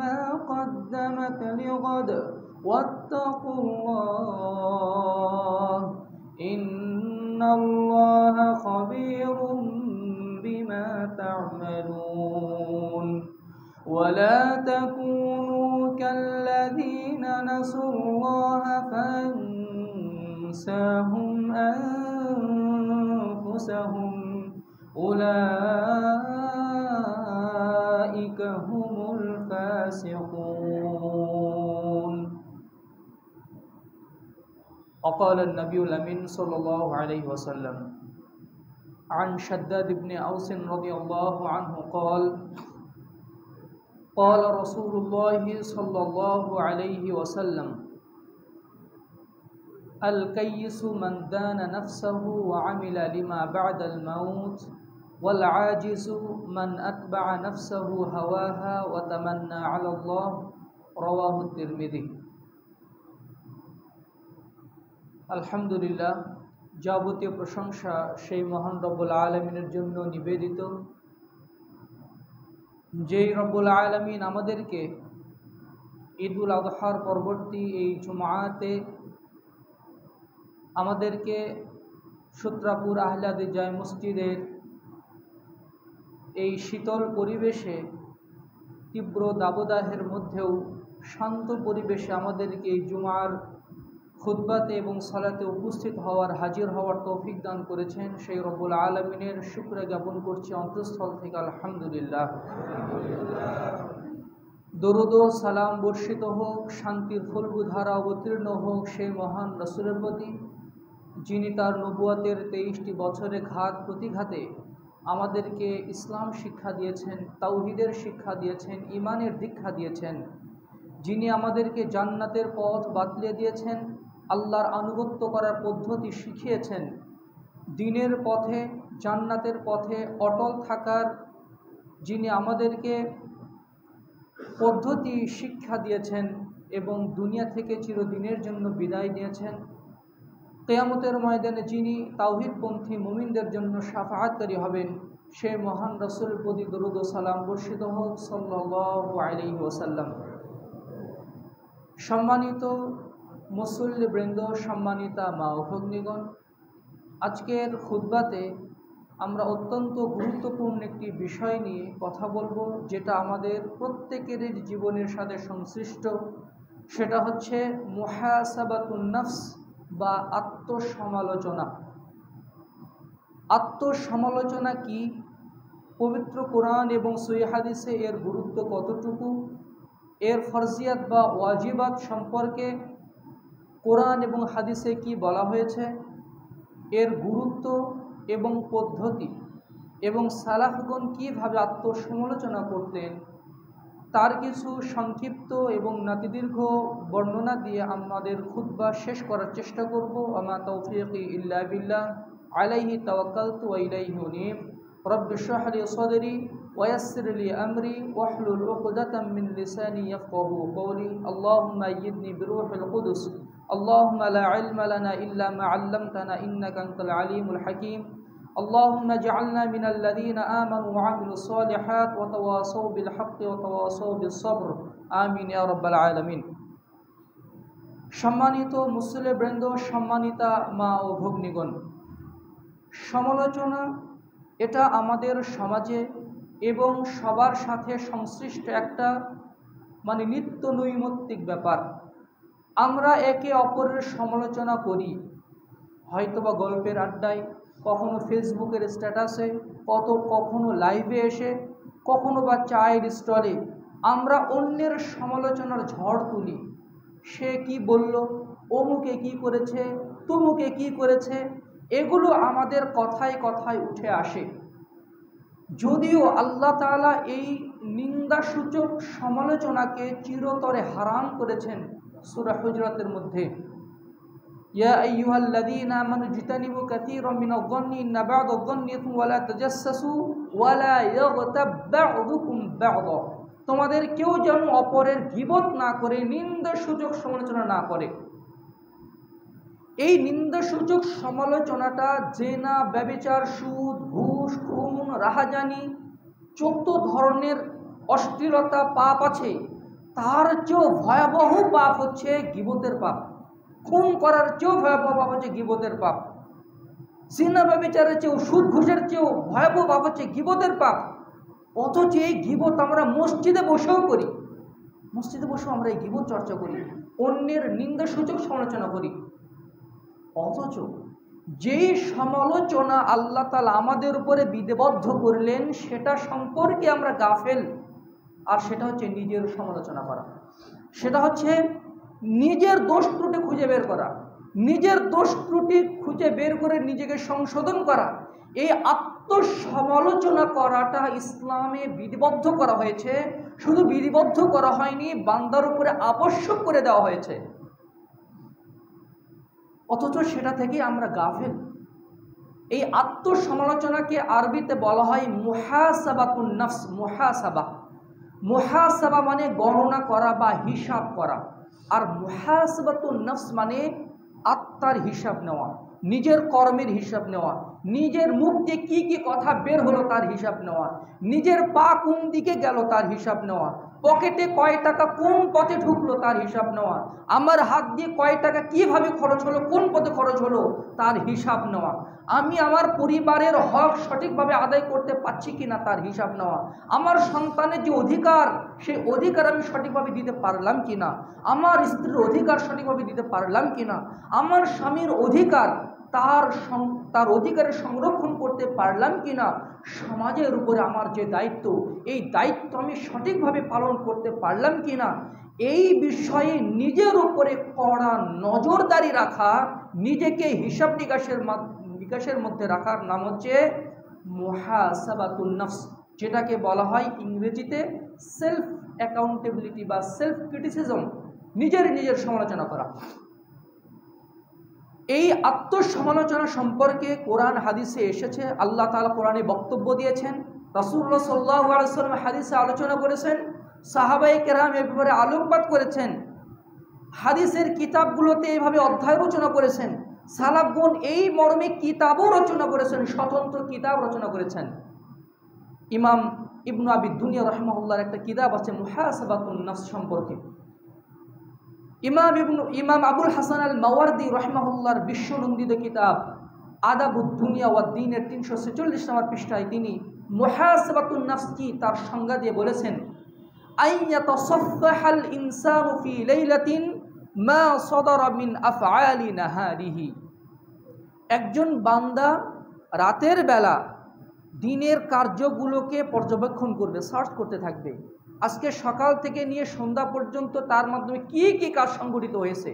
ما قدمت لغد واتقوا الله إن الله خبير بما تعملون ولا تكونوا كالذين نسوا الله فأنساهم أنفسهم أولئك هم الفاسقون وقال النبي الأمين صلى الله عليه وسلم عن شداد بن أوس رضي الله عنه قال قال رسول الله صلى الله عليه وسلم الكيس من دان نفسه وعمل لما بعد الموت والعاجز من أتبع نفسه هواها وتمنى على الله رواه الترمذي আলহামদুলিল্লাহ যাবতীয় প্রশংসা সেই মহান রব্বুল আলামিনের জন্য নিবেদিত যেই রব্বুল আলামিন আমাদেরকে ঈদুল আযহার পরবর্তী এই জুমআতে আমাদেরকে সূত্রাপুর আহলে হাদিস জামে মসজিদের এই শীতল পরিবেশে তীব্র দাবদাহের মধ্যেও শান্ত পরিবেশে আমাদেরকে এই জুমার খুতবাতে এবং সালাতে উপস্থিত হওয়ার হাজির হওয়ার তৌফিক দান করেছেন সেই রব্বুল আলামিনের শুকরিয়া জ্ঞাপন করছি অন্তঃস্থল থেকে আলহামদুলিল্লাহ। দরুদ ও সালাম বর্ষিত হোক, শান্তির ফলগুধারা অবতীর্ণ হোক সেই মহান রাসূলের প্রতি যিনি তার নবুয়তের 23টি বছরে ঘাত প্রতিঘাতে আমাদেরকে ইসলাম শিক্ষা দিয়েছেন, তাওহীদের শিক্ষা দিয়েছেন, ঈমানের দীক্ষা দিয়েছেন, যিনি আমাদেরকে জান্নাতের পথ বাতলে দিয়েছেন, আল্লাহর আনুগত্য করার পদ্ধতি শিখিয়েছেন, দ্বীনের পথে জান্নাতের পথে অটল থাকার যিনি আমাদেরকে পদ্ধতি শিক্ষা দিয়েছেন এবং দুনিয়া থেকে চিরদিনের জন্য বিদায় নিয়েছেন, কিয়ামতের ময়দানে যিনি তাওহীদপন্থী মুমিনদের জন্য শাফাআতকারী হবেন সেই মহান রাসূলের প্রতি দরুদ ও সালাম বর্ষিত হোক সাল্লাল্লাহু আলাইহি ওয়াসাল্লাম। সম্মানিত মুসল্লিবৃন্দ, সম্মানিতা মা ও ভগ্নীগণ, আজকের খুতবাতে আমরা অত্যন্ত গুরুত্বপূর্ণ একটি বিষয় নিয়ে কথা বলবো যেটা আমাদের প্রত্যেকের জীবনের সাথে সংশ্লিষ্ট। সেটা হচ্ছে মুহাসাবাতুন নফস বা আত্মসমালোচনা। আত্মসমালোচনা কি, পবিত্র কোরআন এবং সহিহ হাদিসে এর গুরুত্ব কতটুকু, এর ফরজিয়াত বা ওয়াজিবাত সম্পর্কে কোরআন এবং হাদিসে কি বলা হয়েছে, এর গুরুত্ব এবং পদ্ধতি এবং সালাফগণ কীভাবে আত্মসমালোচনা করতেন তার কিছু সংক্ষিপ্ত এবং নাতিদীর্ঘ বর্ণনা দিয়ে আমাদের খুতবা শেষ করার চেষ্টা করব। আমা তাওফীকি ইল্লা বিল্লাহ আলাইহি তাওয়াক্কালতু ওয়া ইলাইহি উনীব। রব্বি ইশরাহ লি সাদরি ওয়া ইয়াসসির লি আমরি ওয়াহলুল উকদাতাম মিন লিসানি ইয়াফকাহু কওলি। আল্লাহুম্মা আইয়িদনি বিরূহিল কুদুস। আল্লাহুম্মা লা ইলমা লানা ইল্লা মা 'আল্লামতানা ইন্নাকা আনতাল আলিমুল হাকীম। اللهم اجعلنا من الذين آمنوا وعملوا الصالحات وتواصوا بالحق وتواصوا بالصبر آمين يا رب العالمين। সম্মানিত মুসলিমবৃন্দ, সম্মানিতা মা ও ভগ্নীগণ, সমালোচনা এটা আমাদের সমাজে এবং সবার সাথে সংশ্লিষ্ট একটা নিত্য নৈমিত্তিক ব্যাপার। আমরা একে অপরের সমালোচনা করি, হয়তোবা গল্পের আড্ডায়, কখনো ফেসবুকের স্ট্যাটাসে, কখনো লাইভে এসে, কখনো বা চায়ের স্টলে আমরা অন্যের সমালোচনার ঝড় তুলি। সে কি বলল, অমুকে কি করেছে, তমুকে কি করেছে, এগুলো আমাদের কথায় কথায় উঠে আসে। যদিও আল্লাহ তাআলা এই নিন্দাসূচক সমালোচনাকে চিরতরে হারাম করেছেন সূরা হুজরাতের মধ্যে, ইয়া আইয়ুহাল্লাযীনা আমানু ইজতানিবু কাসীরাম মিনায-যন্নি ইন্না বা'দায-যন্নি ইসম ওয়া লা তাজাসসাসু ওয়া লা ইয়াগতাব বা'দুকুম বা'দা। তোমাদের কেউ যেন অপরের গীবত না করে, নিন্দাসূচক সমালোচনা না করে। এই নিন্দাসূচক সমালোচনাটা জেনা, ব্যভিচার, সুদ, ঘুষ, খুন, রাহাজানি, 14 ধরনের অশ্লীলতা পাপ আছে, তার চেয়েও ভয়াবহ পাপ হচ্ছে গীবতের পাপ। খুন করার চেয়েও ভয়াবহ পাপ হচ্ছে গীবতের পাপ। জিনা ব্যভিচারের চেয়েও, সুদ ঘুষের চেয়েও ভয়াবহ পাপ হচ্ছে গীবতের পাপ। অথচ এই গীবত আমরা মসজিদে বসেও করি। মসজিদে বসেও আমরা এই গীবত চর্চা করি, অন্যের নিন্দাসূচক সমালোচনা করি। অথচ যেই সমালোচনা আল্লাহ তাআলা আমাদের উপরে বিধিবদ্ধ করলেন সেটা সম্পর্কে আমরা গাফেল। আর সেটা হচ্ছে নিজের সমালোচনা করা, সেটা হচ্ছে নিজের দোষ ত্রুটি খুঁজে বের করা, নিজের দোষ ত্রুটি খুঁজে বের করে নিজেকে সংশোধন করা। এই আত্মসমালোচনা করাটা ইসলামে বিধিবদ্ধ করা হয়েছে। শুধু বিধিবদ্ধ করা হয়নি, বান্দার উপরে আবশ্যক করে দেওয়া হয়েছে। অথচ সেটা থেকে আমরা গাফেল। এই আত্মসমালোচনাকে আরবিতে বলা হয় মুহাসাবাতুন নফস। মুহাসাবা মানে গণনা করা বা হিসাব করা, আর মুহাসাবাতুন নফস মানে আত্মার হিসাব নেওয়া, নিজের কর্মের হিসাব নেওয়া, নিজের মুখ দিয়ে কি কি কথা বের হলো তার হিসাব নেওয়া, নিজের পা কোন দিকে গেল তার হিসাব নেওয়া, পকেটে কয় টাকা কোন পথে ঢুকলো তার হিসাব নেওয়া, আমার হাত দিয়ে কয় টাকা কিভাবে খরচ হলো, কোন পথে খরচ হলো তার হিসাব নেওয়া, আমি আমার পরিবারের হক সঠিকভাবে আদায় করতে পারছি কিনা তার হিসাব নেওয়া, আমার সন্তানের যে অধিকার সেই অধিকার আমি সঠিকভাবে দিতে পারলাম কিনা, আমার স্ত্রীর অধিকার সঠিকভাবে দিতে পারলাম কিনা, আমার স্বামীর অধিকার তার অধিকারের সংরক্ষণ করতে পারলাম কিনা, সমাজের উপরে আমার যে দায়িত্ব এই দায়িত্ব আমি সঠিকভাবে পালন করতে পারলাম কিনা, এই বিষয়ে নিজের উপরে কড়া নজরদারি রাখা, নিজেকে হিসাব নিকাশের মধ্যে রাখার নাম হচ্ছে মুহাসাবাতুন নফস, যেটাকে বলা হয় ইংরেজিতে সেলফ অ্যাকাউন্টেবিলিটি বা সেলফ ক্রিটিসিজম, নিজের সমালোচনা করা। এই আত্মসমালোচনা সম্পর্কে কোরআন হাদিসে এসেছে। আল্লাহ তাআলা কোরআনে বক্তব্য দিয়েছেন, রাসূলুল্লাহ সাল্লাল্লাহু আলাইহি ওয়াসাল্লাম হাদিসে আলোচনা করেছেন, সাহাবায়ে কেরাম এ ব্যাপারে আলোকপাত করেছেন, হাদিসের কিতাবগুলোতে এইভাবে অধ্যায় রচনা করেছেন, সালাফগণ এই মর্মে কিতাবও রচনা করেছেন, স্বতন্ত্র কিতাব রচনা করেছেন। ইমাম ইবনু আবি দুনিয়া রাহিমাহুল্লাহর একটা কিতাব আছে মুহাসাবাতুন নফস সম্পর্কে। ইমাম আবুল হাসান আল মাওয়ারদি রাহিমাহুল্লাহর বিশ্বনন্দিত কিতাব আদাবুদ দুনিয়া ওয়াদ দ্বীনের 346 নম্বর পৃষ্ঠায় তিনি মুহাসাবাতুন নফস কি তার সংজ্ঞা দিয়ে বলেছেন, আইয়াতাসাফফাহাল ইনসানু ফি লাইলাতিন মা সাদারা মিন আফআলি নাহারিহি। একজন বান্দা রাতের বেলা দিনের কার্যগুলোকে পর্যবেক্ষণ করবে, সার্চ করতে থাকবে, আজকে সকাল থেকে নিয়ে সন্ধ্যা পর্যন্ত তার মাধ্যমে কি কি কাজ সংঘটিত হয়েছে।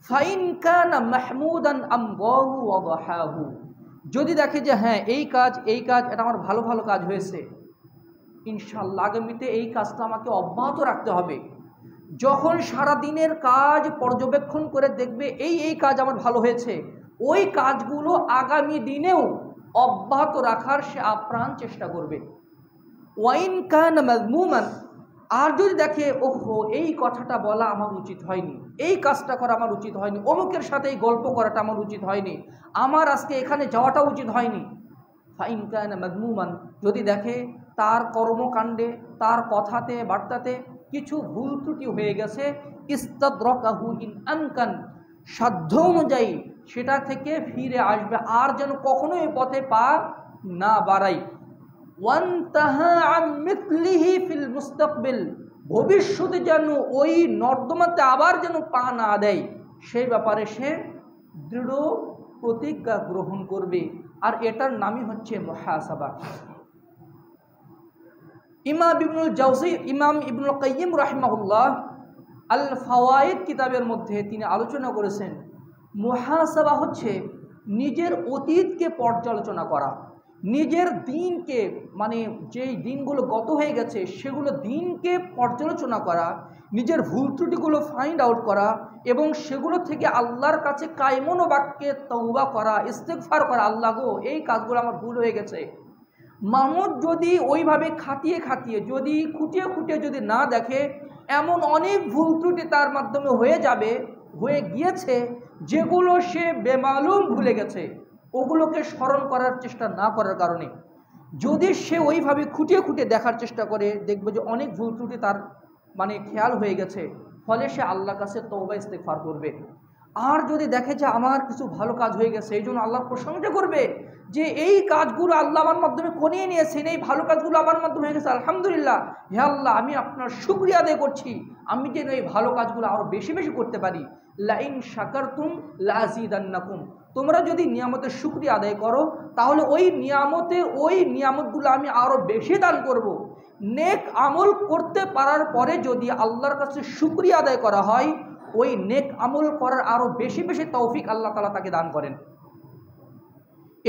ফাইন কানা মাহমুদান আমগাহু ওয়া দাহাহু, যদি দেখে যে হ্যাঁ এই কাজ এটা আমার ভালো ভালো কাজ হয়েছে, ইনশাআল্লাহ আগামীতে এই কাজটা আমাকে অব্যাহত রাখতে হবে। যখন সারা দিনের কাজ পর্যবেক্ষণ করে দেখবে এই কাজ আমার ভালো হয়েছে, ওই কাজগুলো আগামী দিনেও অব্যাহত রাখার সে আপ্রাণ চেষ্টা করবে। ওয়াইন কানা মাযমুমান, আর যদি দেখে ওহো এই কথাটা বলা আমার উচিত হয়নি, এই কাজটা করা আমার উচিত হয়নি, অমুকের সাথে এই গল্প করাটা আমার উচিত হয়নি, আমার আজকে এখানে যাওয়াটা উচিত হয়নি, ফাইন কানা মাযমুমান, যদি দেখে তার কর্মকাণ্ডে তার কথাতে বার্তাতে কিছু ভুল ত্রুটি হয়ে গেছে, ইস্তাদরাকাহু ইন আমকান, সাধ্য অনুযায়ী সেটা থেকে ফিরে আসবে, আর যেন কখনো এই পথে পা না বাড়াই। ওয়ান্তাহা আন মিথলিহি ফিল মুস্তাকবিল, ভবিষ্যতে যেন ওই নর্দমাতে আবার যেন পা না দেয়, সেই ব্যাপারে সে দৃঢ় প্রতিজ্ঞা গ্রহণ করবে। আর এটার নামই হচ্ছে মুহাসাবা। ইমাম ইবনুল কাইয়িম রাহিমাহুল্লাহ আল ফাওয়ায়েদ কিতাবের মধ্যে তিনি আলোচনা করেছেন, মুহাসাবা হচ্ছে নিজের অতীতকে পর্যালোচনা করা, নিজের দিনকে মানে যেই দিনগুলো গত হয়ে গেছে সেগুলো দিনকে পর্যালোচনা করা, নিজের ভুল ত্রুটিগুলো ফাইন্ড আউট করা এবং সেগুলো থেকে আল্লাহর কাছে কায়মন বাক্যে তওবা করা, ইস্তেগফার করা, আল্লাহ গো এই কাজগুলো আমার ভুল হয়ে গেছে। মানুষ যদি ওইভাবে খাটিয়ে যদি খুঁটিয়ে যদি না দেখে, এমন অনেক ভুল ত্রুটি তার মাধ্যমে হয়ে গিয়েছে যেগুলো সে বেমালুম ভুলে গেছে, ওগুলোকে স্মরণ করার চেষ্টা না করার কারণে। যদি সে ওইভাবে খুঁটিয়ে দেখার চেষ্টা করে, দেখবে যে অনেক ভুল ত্রুটি তার মানে খেয়াল হয়ে গেছে, ফলে সে আল্লাহর কাছে তওবা ইস্তেগফার করবে। আর যদি দেখে যে আমার কিছু ভালো কাজ হয়ে গেছে, এই জন্য আল্লাহর প্রশংসা করবে যে এই কাজগুলো আল্লাহ আমার মাধ্যমে করিয়ে নিয়েছেন, এই ভালো কাজগুলো আমার মাধ্যমে হয়ে গেছে, আলহামদুলিল্লাহ, হে আল্লাহ আমি আপনার শুকরিয়া আদায় করছি, আমি যেন এই ভালো কাজগুলো আরো বেশি বেশি করতে পারি। লাইন শাকারতুম লাযিদান্নাকুম, তোমরা যদি নিয়ামতের শুকরিয়া আদায় করো তাহলে ওই নিয়ামতগুলো আমি আরো বেশি দান করব। নেক আমল করতে পারার পরে যদি আল্লাহর কাছে শুকরিয়া আদায় করা হয়, ওই নেক আমল করার আরো বেশি বেশি তৌফিক আল্লাহ তাআলা তাকে দান করেন।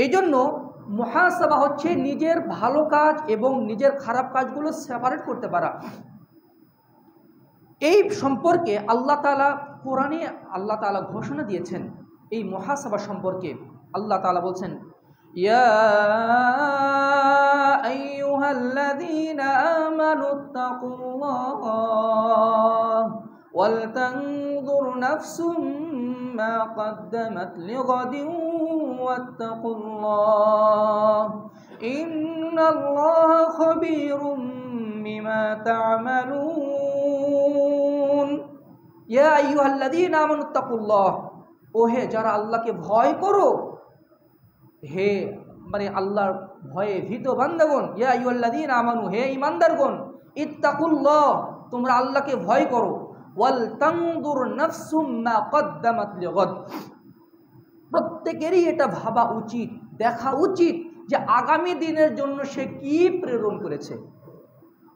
এই জন্য মুহাসাবা হচ্ছে নিজের ভালো কাজ এবং নিজের খারাপ কাজগুলো সেপারেট করতে পারা। এই সম্পর্কে আল্লাহ তাআলা কোরআনে আল্লাহ তাআলা ঘোষণা দিয়েছেন। এই মুহাসাবা সম্পর্কে আল্লাহ তাআলা বলছেন, ইয়া আইয়ুহাল্লাযীনা আমানুত্তাকুল্লাহ ওয়াল তানজুর নাফসুম মা কদ্দামাত লিগাদিন ওয়াত্তাকুল্লাহ ইন্নাল্লাহা খাবীরুম বিমা তা'মালুন। ইয়া আইয়ুহাল্লাযীনা আমানুত্তাকুল্লাহ, ও হে যারা আল্লাহকে ভয় করো, হে মানে আল্লাহর ভয়ে ভীত বান্দাগণ, ইয়া আইয়ুহাল্লাযীনা আমানু, হে ঈমানদারগণ, ইত্তাকুল্লাহ, তোমরা আল্লাহকে ভয় করো, ওয়াল তানজুর নাফসুম মা কদ্দামাত লিগাদ, প্রত্যেকেরই এটা ভাবা উচিত, দেখা উচিত যে আগামী দিনের জন্য সে কি প্রেরণ করেছে।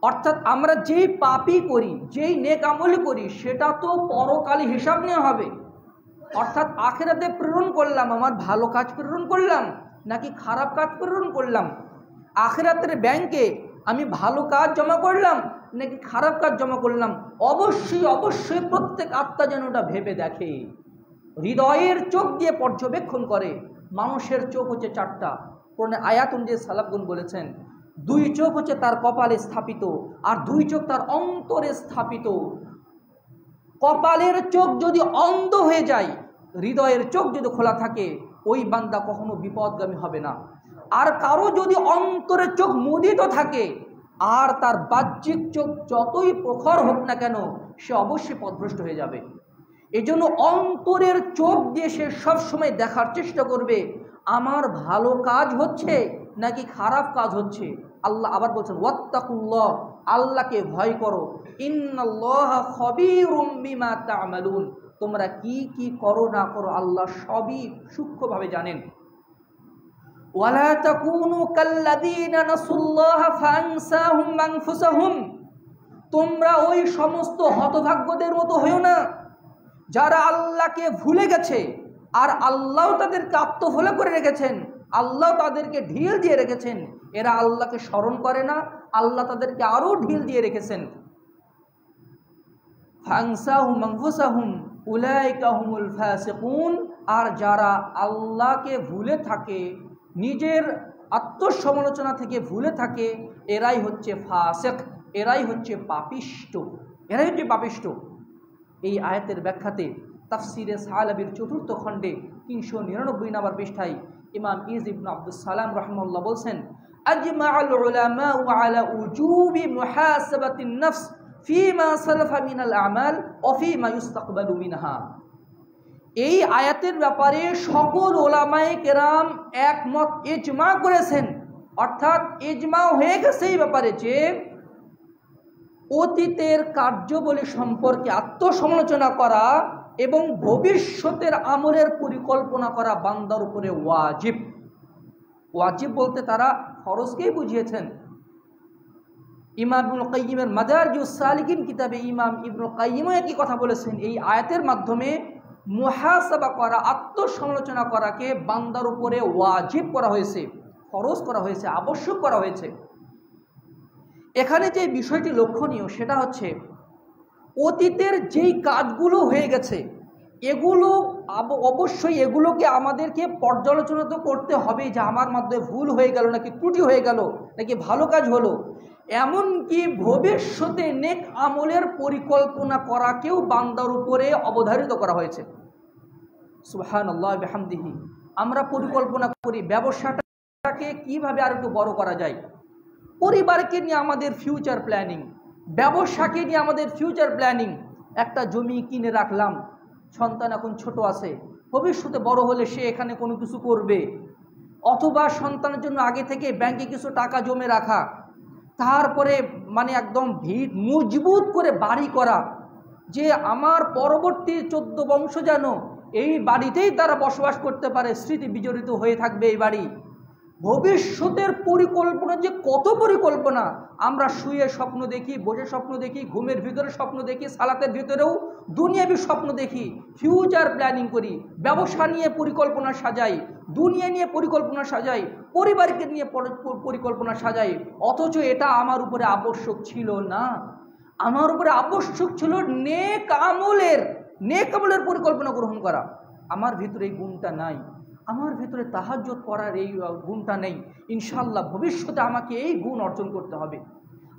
অর্থাৎ আমরা যেই পাপই করি, যেই নেক আমলই করি, সেটা তো পরকালে হিসাব নেওয়া হবে। অর্থাৎ আখিরাতে প্রেরণ করলাম, আমার ভালো কাজ প্রেরণ করলাম নাকি খারাপ কাজ প্রেরণ করলাম, আখিরাতের ব্যাংকে আমি ভালো কাজ জমা করলাম নাকি খারাপ কাজ জমা করলাম, অবশ্যই অবশ্যই প্রত্যেক আত্মা যেন ওটা ভেবে দেখে, হৃদয়ের চোখ দিয়ে পর্যবেক্ষণ করে। মানুষের চোখ হচ্ছে চারটা, কোরআনে আয়াত অনুযায়ী সালাফগণ বলেছেন, দুই চোখ হচ্ছে তার কপালে স্থাপিত, আর দুই চোখ তার অন্তরে স্থাপিত। কপালের চোখ যদি অন্ধ হয়ে যায়, হৃদয়ের চোখ যদি খোলা থাকে, ওই বান্দা কখনো বিপদগামী হবে না। আর কারো যদি অন্তরের চোখ মুদিত থাকে আর তার বাহ্যিক চোখ যতই প্রখর হোক না কেন, সে অবশ্যই পথভ্রষ্ট হয়ে যাবে। এই জন্য অন্তরের চোখ দিয়ে সে সবসময় দেখার চেষ্টা করবে আমার ভালো কাজ হচ্ছে নাকি খারাপ কাজ হচ্ছে। আল্লাহ আবার বলছেন, ওয়াত্তাকুল্লাহ, আল্লাহকে ভয় করো, ইন্নাল্লাহা খাবীরুম বিমা তা'মালুন, তোমরা কি কি করো না করো আল্লাহ সবই সূক্ষ্মভাবে জানেন। ওয়ালা তাকুনু কাল্লাযীনা নাসুল্লাহা ফাআনসাহুম আনফুসাহুম, তোমরা ওই সমস্ত হতভাগ্যদের মতো হয়ো না যারা আল্লাহকে ভুলে গেছে, আর আল্লাহ তাদেরকে আত্মভোলা করে রেখেছেন, আল্লাহ তাদেরকে ঢিল দিয়ে রেখেছেন। এরা আল্লাহকে স্মরণ করে না, আল্লাহ তাদেরকে আরো ঢিল দিয়ে রেখেছেন। ফাআনসাহুম আনফুসাহুম উলাইকা হুমুল ফাসিকুন, আর যারা আল্লাহকে ভুলে থাকে, নিজের আত্মসমালোচনা থেকে ভুলে থাকে, এরাই হচ্ছে ফাসিক, এরাই হচ্ছে পাপিষ্ট, এরাই হচ্ছে পাপিষ্ট। এই আয়াতের ব্যাখ্যাতে তাফসিরে সালাবির ৪র্থ খণ্ডে ৩৯৯ নম্বর পৃষ্ঠায় ইমাম ইবনে আব্দুস সালাম রাহিমাহুল্লাহ বলছেন, আজমাআল উলামা আলা উজুবি মুহাসাবাতিন নফস ফিমা সালাফা মিনাল আমাল ওয়া ফিমা ইস্তাকবালু মিনহা। এই আয়াতের ব্যাপারে সকল ওলামায়ে কেরাম একমত, ইজমা করেছেন, অর্থাৎ ইজমা হয়ে গেছে এই ব্যাপারে যে অতীতের কার্যাবলী সম্পর্কে আত্মসমালোচনা করা এবং ভবিষ্যতের আমলের পরিকল্পনা করা বান্দার উপরে ওয়াজিব। ওয়াজিব বলতে তারা ফরজকেই বুঝিয়েছেন। ইমাম ইবনুল কাইয়িমের মাদারিজুস সালিকিন কিতাবে ইমাম ইবনুল কাইয়িমও একই কথা বলেছেন। এই আয়াতের মাধ্যমে মুহাসাবা করা, আত্মসমালোচনা করাকে বান্দার উপরে ওয়াজিব করা হয়েছে, ফরজ করা হয়েছে, আবশ্যক করা হয়েছে। এখানে যে বিষয়টি লক্ষণীয় সেটা হচ্ছে অতীতের যেই কাজগুলো হয়ে গেছে এগুলো অবশ্যই এগুলোকে আমাদেরকে পর্যালোচনা তো করতে হবে যে আমার মাধ্যমে ভুল হয়ে গেল নাকি ত্রুটি হয়ে গেল নাকি ভালো কাজ হলো। এমনকি ভবিষ্যতে নেক আমলের পরিকল্পনা করাকেও বান্দার উপরে অবধারিত করা হয়েছে। সুবহানাল্লাহ বিহামদিহি। আমরা পরিকল্পনা করি ব্যবসাটাকে কিভাবে আর একটু বড় করা যায়, পরিবারকে নিয়ে আমাদের ফিউচার প্ল্যানিং, ব্যবসাকে নিয়ে আমাদের ফিউচার প্ল্যানিং, একটা জমি কিনে রাখলাম, সন্তান এখন ছোট আছে, ভবিষ্যতে বড় হলে সে এখানে কোনো কিছু করবে, অথবা সন্তানের জন্য আগে থেকে ব্যাংকে কিছু টাকা জমে রাখা, তারপরে মানে একদম ভিত মজবুত করে বাড়ি করা, যে আমার পরবর্তী 14 বংশ যেন এই বাড়িতেই তারা বসবাস করতে পারে, স্মৃতি বিজড়িত হয়ে থাকবে এই বাড়ি। ভবিষ্যতের পরিকল্পনা যে কত পরিকল্পনা, আমরা শুয়ে স্বপ্ন দেখি, বসে স্বপ্ন দেখি, ঘুমের ভিতরে স্বপ্ন দেখি, সালাতের ভিতরেও দুনিয়াবি স্বপ্ন দেখি, ফিউচার প্ল্যানিং করি, ব্যবসা নিয়ে পরিকল্পনা সাজাই, দুনিয়া নিয়ে পরিকল্পনা সাজাই, পরিবারকে নিয়ে পরিকল্পনা সাজাই, অথচ এটা আমার উপরে আবশ্যক ছিল না। আমার উপরে আবশ্যক ছিল নেক আমলের পরিকল্পনা গ্রহণ করা। আমার ভিতরে এই গুণটা নাই, আমার ভিতরে তাহাজ্জুদ পড়ার এই গুণটা নেই। ইনশাআল্লাহ ভবিষ্যতে আমাকে এই গুণ অর্জন করতে হবে।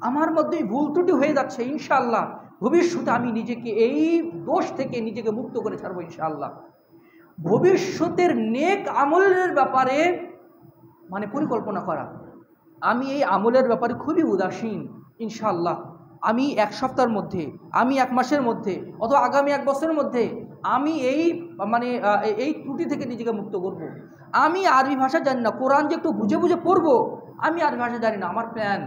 আমার মধ্যে ভুল ত্রুটি হয়ে যাচ্ছে, ইনশাআল্লাহ ভবিষ্যতে আমি নিজেকে এই দোষ থেকে নিজেকে মুক্ত করে ছাড়বো ইনশাআল্লাহ। ভবিষ্যতের নেক আমলের ব্যাপারে মানে পরিকল্পনা করা, আমি এই আমলের ব্যাপারে খুবই উদাসীন। ইনশাআল্লাহ আমি 1 সপ্তাহের মধ্যে, আমি 1 মাসের মধ্যে, অথবা আগামী 1 বছরের মধ্যে আমি এই ত্রুটি থেকে নিজেকে মুক্ত করব। আমি আরবি ভাষা জানি না, কোরআন যে একটু বুঝে বুঝে পড়বো, আমি আরবি ভাষা জানি না। আমার প্ল্যান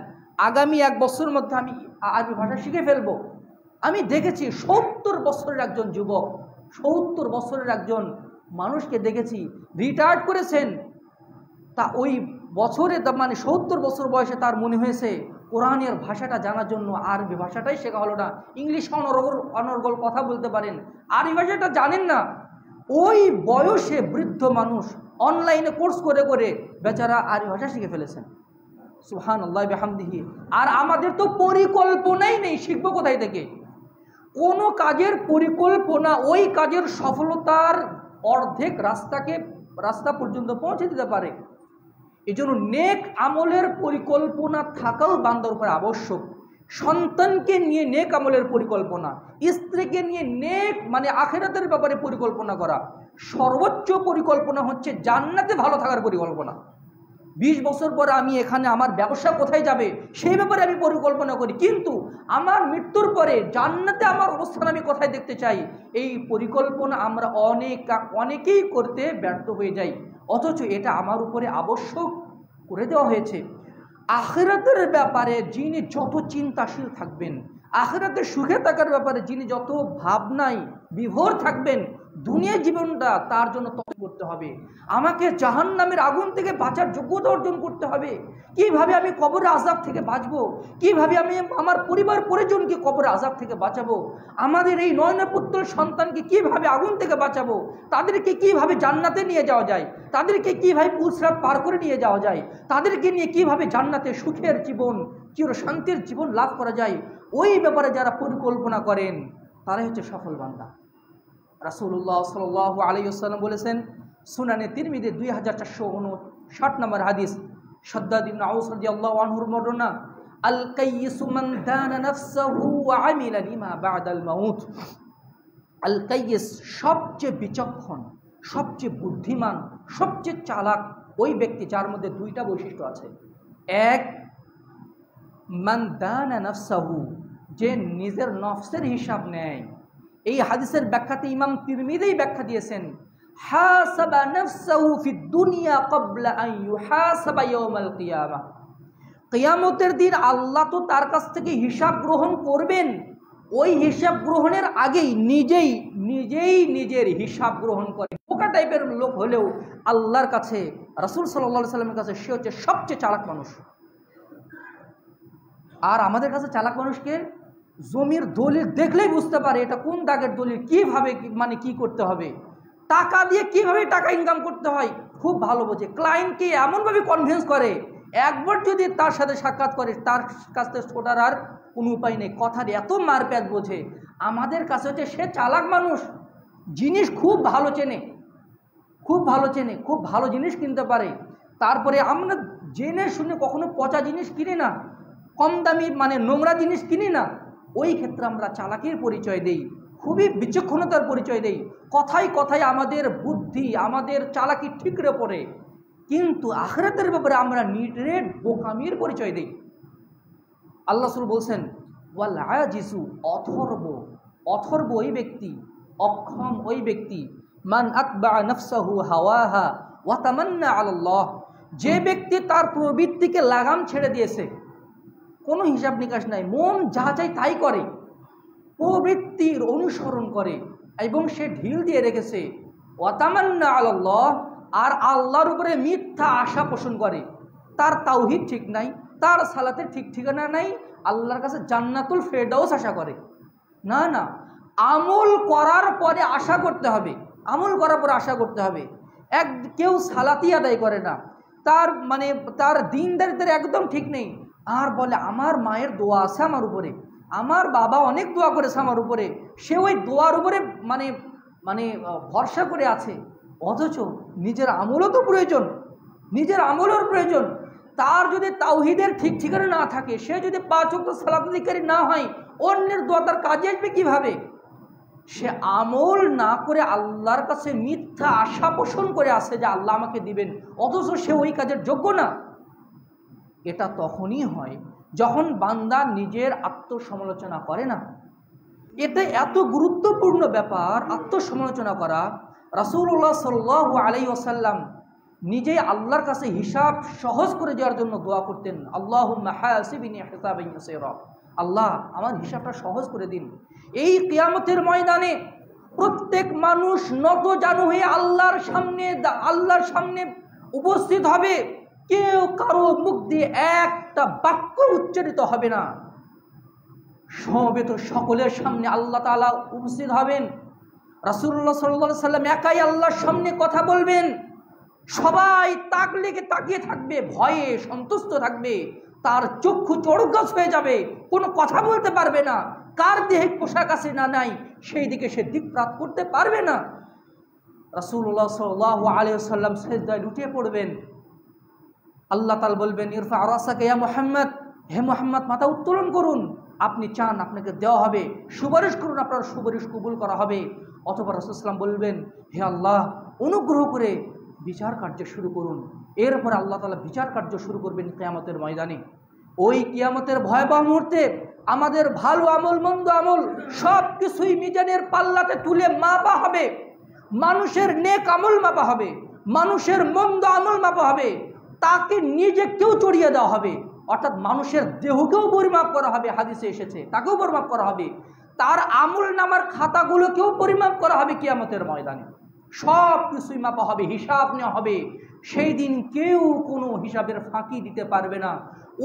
আগামী 1 বছরের মধ্যে আমি আরবি ভাষা শিখে ফেলবো। আমি দেখেছি 70 বছরের একজন যুবক, 70 বছরের একজন মানুষকে দেখেছি, রিটায়ার্ড করেছেন, তা ওই বছরে মানে 70 বছর বয়সে তার মনে হয়েছে কোরআনের ভাষাটা জানার জন্য আরবি ভাষাটাই শেখা হলো না। ইংলিশ অনর্গল কথা বলতে পারেন, আরবি ভাষাটা জানেন না। ওই বয়সে বৃদ্ধ মানুষ অনলাইনে কোর্স করে করে বেচারা আরবি ভাষা শিখে ফেলেছেন। সুবহানাল্লাহ বিহামদিহি। আর আমাদের তো পরিকল্পনাই নেই, শিখবো কোথায় থেকে? কোনো কাজের পরিকল্পনা ওই কাজের সফলতার অর্ধেক রাস্তা পর্যন্ত পৌঁছে দিতে পারে। এই জন্য নেক আমলের পরিকল্পনা থাকাও বান্দার উপর আবশ্যক। সন্তানকে নিয়ে নেক আমলের পরিকল্পনা, স্ত্রীকে নিয়ে নেক মানে আখিরাতের ব্যাপারে পরিকল্পনা করা, সর্বোচ্চ পরিকল্পনা হচ্ছে জান্নাতে ভালো থাকার পরিকল্পনা। 20 বছর পরে আমি এখানে আমার ব্যবসা কোথায় যাবে সেই ব্যাপারে আমি পরিকল্পনা করি, কিন্তু আমার মৃত্যুর পরে জান্নাতে আমার অবস্থান আমি কোথায় দেখতে চাই, এই পরিকল্পনা আমরা অনেকেই করতে ব্যর্থ হয়ে যাই। অথচ এটা আমার উপরে আবশ্যক করে দেওয়া হয়েছে। আখিরাতের ব্যাপারে যিনি যত চিন্তাশীল থাকবেন, আখিরাতে সুখে থাকার ব্যাপারে যিনি যত ভাবনায় বিভোর থাকবেন, দুনিয়ার জীবনটা তার জন্য তত করতে হবে। আমাকে জাহান্নামের আগুন থেকে বাঁচার যোগ্যতা অর্জন করতে হবে। কিভাবে আমি কবরের আযাব থেকে বাঁচবো, কিভাবে আমি আমার পরিবার পরিজনকে কবরের আযাব থেকে বাঁচাবো, আমাদের এই নয়নপুত্র সন্তানকে কিভাবে আগুন থেকে বাঁচাবো, তাদেরকে কিভাবে জান্নাতে নিয়ে যাওয়া যায়, তাদেরকে কিভাবে পুলসিরাত পার করে নিয়ে যাওয়া যায়, তাদেরকে নিয়ে কিভাবে জান্নাতে সুখের জীবন, চিরশান্তির জীবন লাভ করা যায়, ওই ব্যাপারে যারা পরিকল্পনা করেন তারাই হচ্ছে সফল বান্দা। রাসূলুল্লাহ সাল্লাল্লাহু আলাইহি ওয়াসাল্লাম বলেছেন, সুনানে তিরমিজি 2459 নম্বর হাদিস, শাদ্দাদ ইবনে আউস রাদিয়াল্লাহু আনহুর বর্ণনা, আল কাইয়িসু মান দানা নাফসাহু ওয়া আমিলা লিমা বা'দাল মাউত। আল কাইয়িস সবচেয়ে বিচক্ষণ, সবচেয়ে বুদ্ধিমান, সবচেয়ে চালাক ওই ব্যক্তি যার মধ্যে 2টা বৈশিষ্ট্য আছে। এক, মান দানা নাফসাহু, যে নিজের নফসের হিসাব নেয়। এই হাদিসের ব্যাখ্যাতে ইমাম তিরমিজি ব্যাখ্যা দিয়েছেন, হাসাবা নাফসাহু ফিদ দুনিয়া ক্বাবলা আন ইউহাসাবা ইয়াউমাল কিয়ামাহ। কিয়ামতের দিন আল্লাহ তো তার কাছ থেকে হিসাব গ্রহণ করবেন, ওই হিসাব গ্রহণের আগেই নিজেই নিজের হিসাব গ্রহণ করে। বোকা টাইপের লোক হলেও আল্লাহর কাছে, রাসূল সাল্লাল্লাহু আলাইহি সাল্লামের কাছে সে হচ্ছে সবচেয়ে চালাক মানুষ। আর আমাদের কাছে চালাক মানুষকে জমির দলিল দেখলেই বুঝতে পারে এটা কোন দাগের দলিল, কিভাবে মানে কি করতে হবে, টাকা দিয়ে কিভাবে টাকা ইনকাম করতে হয় খুব ভালো বোঝে। ক্লায়েন্টকে এমনভাবে কনভিন্স করে, একবার যদি তার সাথে সাক্ষাৎ করে তার কাছ থেকে ছোটার আর কোনো উপায় নেই। কথার এত মারপ্যাচ বোঝে। আমাদের কাছে হচ্ছে সে চালাক মানুষ, জিনিস খুব ভালো চেনে, খুব ভালো জিনিস কিনতে পারে। তারপরে আমরা জেনে শুনে কখনো পচা জিনিস কিনি না, কম দামি মানে নোংরা জিনিস কিনি না। ওই ক্ষেত্রে আমরা চালাকির পরিচয় দেই, খুবই বিচক্ষণতার পরিচয় দেই। কথায় কথায় আমাদের বুদ্ধি, আমাদের চালাকি ঠিকরে পড়ে, কিন্তু আখিরাতের ব্যাপারে আমরা নিরেট বোকামির পরিচয় দেই। আল্লাহ রাসূল বলছেন, ওয়াল আজিজু অথর্ব ওই ব্যক্তি, অক্ষম ওই ব্যক্তি, মান আতবা নাফসাহু হাওয়াহা ওয়া তামান্না আলাল্লাহ, যে ব্যক্তি তার প্রবৃত্তিকে লাগাম ছেড়ে দিয়েছে, কোনো হিসাব নিকাশ নাই, মন যা চাই তাই করে, প্রবৃত্তির অনুসরণ করে এবং সে ঢিল দিয়ে রেখেছে, ওয়া তামান্না আলাল্লাহ, আর আল্লাহর উপরে মিথ্যা আশা পোষণ করে, তার তাওহীদ ঠিক নাই, তার সালাতের ঠিক ঠিকানা নাই, আল্লাহর কাছে জান্নাতুল ফেরদাউস আশা করে। না না, আমল করার পরে আশা করতে হবে, আমল করার পরে আশা করতে হবে। কেউ সালাতি আদায় করে না, তার দিনদারিত্বের একদম ঠিক নেই, আর বলে আমার মায়ের দোয়া আছে আমার উপরে, আমার বাবা অনেক দোয়া করেছে আমার উপরে, সে ওই দোয়ার উপরে ভরসা করে আছে, অথচ নিজের আমলও তো প্রয়োজন, নিজের আমলের প্রয়োজন। তার যদি তাওহীদের ঠিক ঠিকানা না থাকে, সে যদি 5 ওয়াক্ত সালাত আদায়কারী না হয়, অন্যের দোয়া তার কাজে আসবে কিভাবে? সে আমল না করে আল্লাহর কাছে মিথ্যা আশা পোষণ করে আছে যে আল্লাহ আমাকে দিবেন, অথচ সে ওই কাজের যোগ্য না। এটা তখনই হয় যখন বান্দা নিজের আত্মসমালোচনা করে না। এটা এত গুরুত্বপূর্ণ ব্যাপার, আত্মসমালোচনা করা। রাসূলুল্লাহ সাল্লাল্লাহু আলাইহি ওয়াসাল্লাম নিজেই আল্লাহর কাছে হিসাব সহজ করে দেওয়ার জন্য দোয়া করতেন, আল্লাহুম্মা হাসিবনি হিসাবান ইয়াসীরা, আল্লাহ আমার হিসাবটা সহজ করে দিন। এই কিয়ামতের ময়দানে প্রত্যেক মানুষ নত জানু হয়ে আল্লাহর সামনে উপস্থিত হবে, কেউ কারো মুখ দিয়ে একটা বাক্য উচ্চারিত হবে না, সমবেত সকলের সামনে আল্লাহ তাআলা উপস্থিত হবেন। রাসূলুল্লাহ সাল্লাল্লাহু আলাইহি ওয়াসাল্লাম একাই আল্লাহর সামনে কথা বলবেন, সবাই তাক লেগে তাকিয়ে থাকবে, ভয়ে সন্তুষ্ট থাকবে, তার চক্ষু চড়কগাছ হয়ে যাবে, কোনো কথা বলতে পারবে না, কার দেহে পোশাক আছে না নাই সেই দিকে সে দিকপ্রাপ করতে পারবে না। রাসূলুল্লাহ সাল্লাল্লাহু আলাইহি ওয়াসাল্লাম সিজদায় লুটিয়ে পড়বেন, আল্লাহ তাআলা বলবেন ইরফা রাসাকা ইয়া মুহাম্মদ, হে মুহাম্মদ মাথা উত্তোলন করুন, আপনি চান আপনাকে দেওয়া হবে, সুপারিশ করুন আপনার সুপারিশ কবুল করা হবে। অথবা রাসূল সাল্লাল্লাহু আলাইহি ওয়াসাল্লাম বলবেন, হে আল্লাহ অনুগ্রহ করে বিচার কার্য শুরু করুন। এরপর আল্লাহ তাআলা বিচার কার্য শুরু করবেন কিয়ামতের ময়দানে। ওই কিয়ামতের ভয়াবহ মুহূর্তে আমাদের ভালো আমল মন্দ আমল সব কিছুই মিজানের পাল্লাতে তুলে মাপা হবে, মানুষের নেক আমল মাপা হবে, মানুষের মন্দ আমল মাপা হবে, তাকে নিজেকেও চড়িয়ে দেওয়া হবে, অর্থাৎ মানুষের দেহকেও পরিমাপ করা হবে, হাদিসে এসেছে তাকেও পরিমাপ করা হবে, তার আমল নামার খাতাগুলোকেও পরিমাপ করা হবে কিয়ামতের ময়দানে। সব কিছুই মাপা হবে, হিসাব নেওয়া হবে। সেই দিন কেউ কোনো হিসাবের ফাঁকি দিতে পারবে না।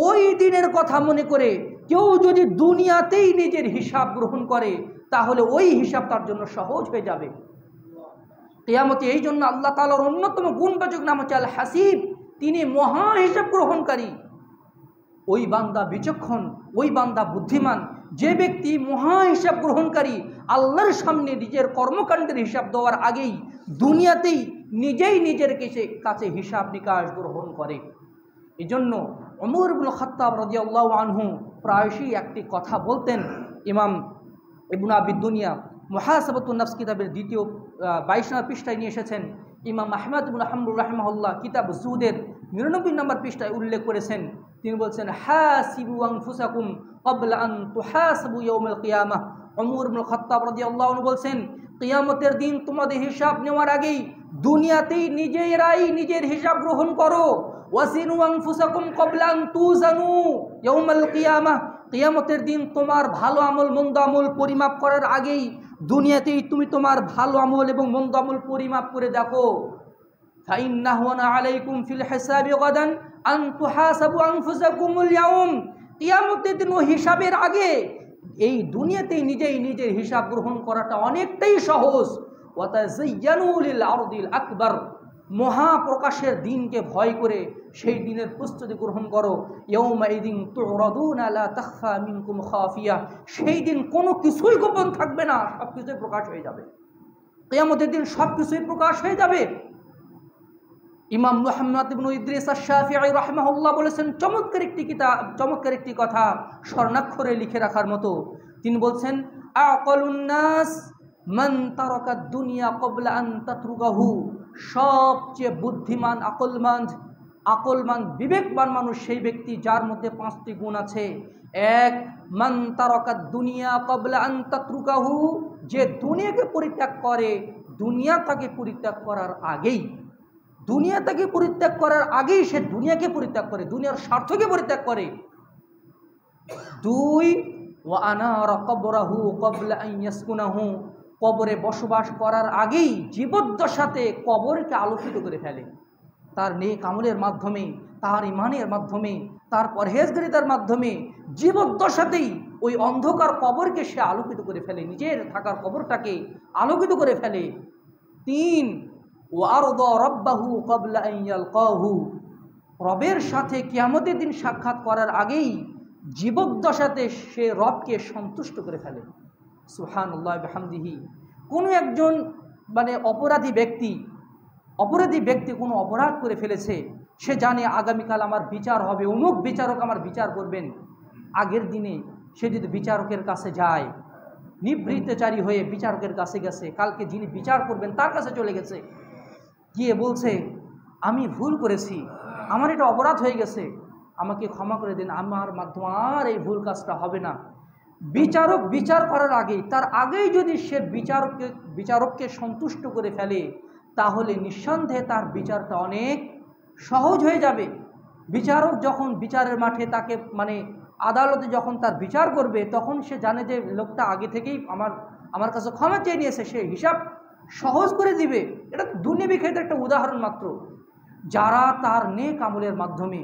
ওই দিনের কথা মনে করে কেউ যদি দুনিয়াতেই নিজের হিসাব গ্রহণ করে, তাহলে ওই হিসাব তার জন্য সহজ হয়ে যাবে কিয়ামতে। এই জন্য আল্লাহ তাআলার অন্যতম গুণবাচক নাম হচ্ছে আল হাসিব, তিনি মহা হিসাব গ্রহণকারী। ওই বান্দা বিচক্ষণ, ওই বান্দা বুদ্ধিমান, যে ব্যক্তি মহা হিসাব গ্রহণকারী, আল্লাহর সামনে নিজের কর্মকাণ্ডের হিসাব দেওয়ার আগেই দুনিয়াতেই নিজেই নিজের কাছে হিসাব নিকাশ গ্রহণ করে। এই জন্য ওমর ইবনে খাত্তাব রাদিয়াল্লাহু আনহু প্রায়শই একটি কথা বলতেন। ইমাম ইবনে আবি দুনিয়া মুহাসাবাতুন নফস কিতাবের 22 নম্বর পৃষ্ঠায় নিয়ে এসেছেন। ইমাম আহমদ ইবনে হাম্বল রাহিমাহুল্লাহ কিতাব জুহুদের 99 নম্বর পৃষ্ঠায় উল্লেখ করেছেন। তিনি বলছেন, হাসিবু আনফুসাকুম ক্বাবলা আন তুহাসাবু ইয়াউমাল কিয়ামাহ। ওমর ইবনে খাত্তাব রাদিয়াল্লাহু আনহু বলছেন, কিয়ামতের দিন তোমাদের হিসাব নেওয়ার আগেই দুনিয়াতেই নিজেরাই নিজের হিসাব গ্রহণ করো। ওয়াসিনু আনফুসাকুম ক্বাবলা আন তুজানু ইয়াউমাল কিয়ামাহ। কিয়ামতের দিন তোমার ভালো আমল মন্দ আমল পরিমাপ করার আগেই দুনিয়াতেই তুমি তোমার ভালো আমল এবং মন্দ আমল পরিমাপ করে দেখো। ফাইন্নাহু আলাইকুম ফিল হিসাবি গাদান আন তুহাসাবু আনফুসাকুমুল ইয়াউম। কিয়ামতের দিন হিসাবের আগে এই দুনিয়াতেই নিজেই নিজের হিসাব গ্রহণ করাটা অনেকটাই সহজ। ওয়াতাযায়্যানু লিল আরদিল আকবার। মহাপ্রকাশের দিনকে ভয় করে সেই দিনের প্রস্তুতি গ্রহণ করো। ইয়াউমাইযিন তুরাদুনা লা তাখফা মিনকুম খাফিয়া। সেই দিন কোনো কিছুই গোপন থাকবে না, সব কিছুই প্রকাশ হয়ে যাবে। কিয়ামতের দিন সব কিছুই প্রকাশ হয়ে যাবে। ইমাম মুহাম্মদ ইবনে ইদ্রিস আশ-শাফিঈ রাহিমাহুল্লাহ বলেছেন চমৎকার একটি কথা স্বর্ণাক্ষরে লিখে রাখার মতো। তিনি বলছেন, আকালুন নাস মান তারাকাদ দুনিয়া ক্বাবলা আন তাতরুকাহু। সবচেয়ে বুদ্ধিমান আকলমন্দ আকলমান বিবেকবান মানুষ সেই ব্যক্তি যার মধ্যে 5টি গুণ আছে। এক, মান তারাকাদ দুনিয়া ক্বাবলা আন তাতরুকাহু, যে দুনিয়াকে পরিত্যাগ করে দুনিয়া তাকে পরিত্যাগ করার আগেই, দুনিয়া তাকে পরিত্যাগ করার আগেই সে দুনিয়াকে পরিত্যাগ করে, দুনিয়ার স্বার্থকে পরিত্যাগ করে। 2, ওয়া আনারা কবরাহু ক্বাবলা আন ইয়াসকুনাহু, কবরে বসবাস করার আগেই জীবদ্দশাতে কবরকে আলোকিত করে ফেলে, তার নেক আমলের মাধ্যমে, তার ইমানের মাধ্যমে, তার পরহেজগারিতার মাধ্যমে জীবদ্দশাতেই ওই অন্ধকার কবরকে সে আলোকিত করে ফেলে, নিজের থাকার কবরটাকে আলোকিত করে ফেলে। 3, ওয়ারদা রাব্বাহু ক্বাবলা আন ইয়ালকাহু, রবের সাথে কিয়ামতের দিন সাক্ষাৎ করার আগেই জীবদ্দশাতে সে রবকে সন্তুষ্ট করে ফেলে। সুবহানাল্লাহ বিহামদিহি। কোনো একজন অপরাধী ব্যক্তি কোনো অপরাধ করে ফেলেছে, সে জানে আগামীকাল আমার বিচার হবে, অমুক বিচারক আমার বিচার করবেন। আগের দিনে সে যদি বিচারকের কাছে যায়, নিবৃত্তচারী হয়ে বিচারকের কাছে গেছে, কালকে যিনি বিচার করবেন তার কাছে চলে গেছে, গিয়ে বলছে আমি ভুল করেছি, আমার এটা অপরাধ হয়ে গেছে, আমাকে ক্ষমা করে দিন, আমার মাধ্যমে আর এই ভুল কাজটা হবে না। বিচারক বিচার করার আগেই, তার আগেই যদি সে বিচারককে সন্তুষ্ট করে ফেলে, তাহলে নিঃসন্দেহে তার বিচারটা অনেক সহজ হয়ে যাবে। বিচারক যখন বিচারের মাঠে তাকে আদালতে যখন তার বিচার করবে, তখন সে জানে যে লোকটা আগে থেকেই আমার কাছে ক্ষমা চেয়ে নিয়েছে, সে হিসাব সহজ করে দিবে। এটা দুনিয়াবি ক্ষেত্রে একটা উদাহরণ মাত্র। যারা তার নেক আমলের মাধ্যমে,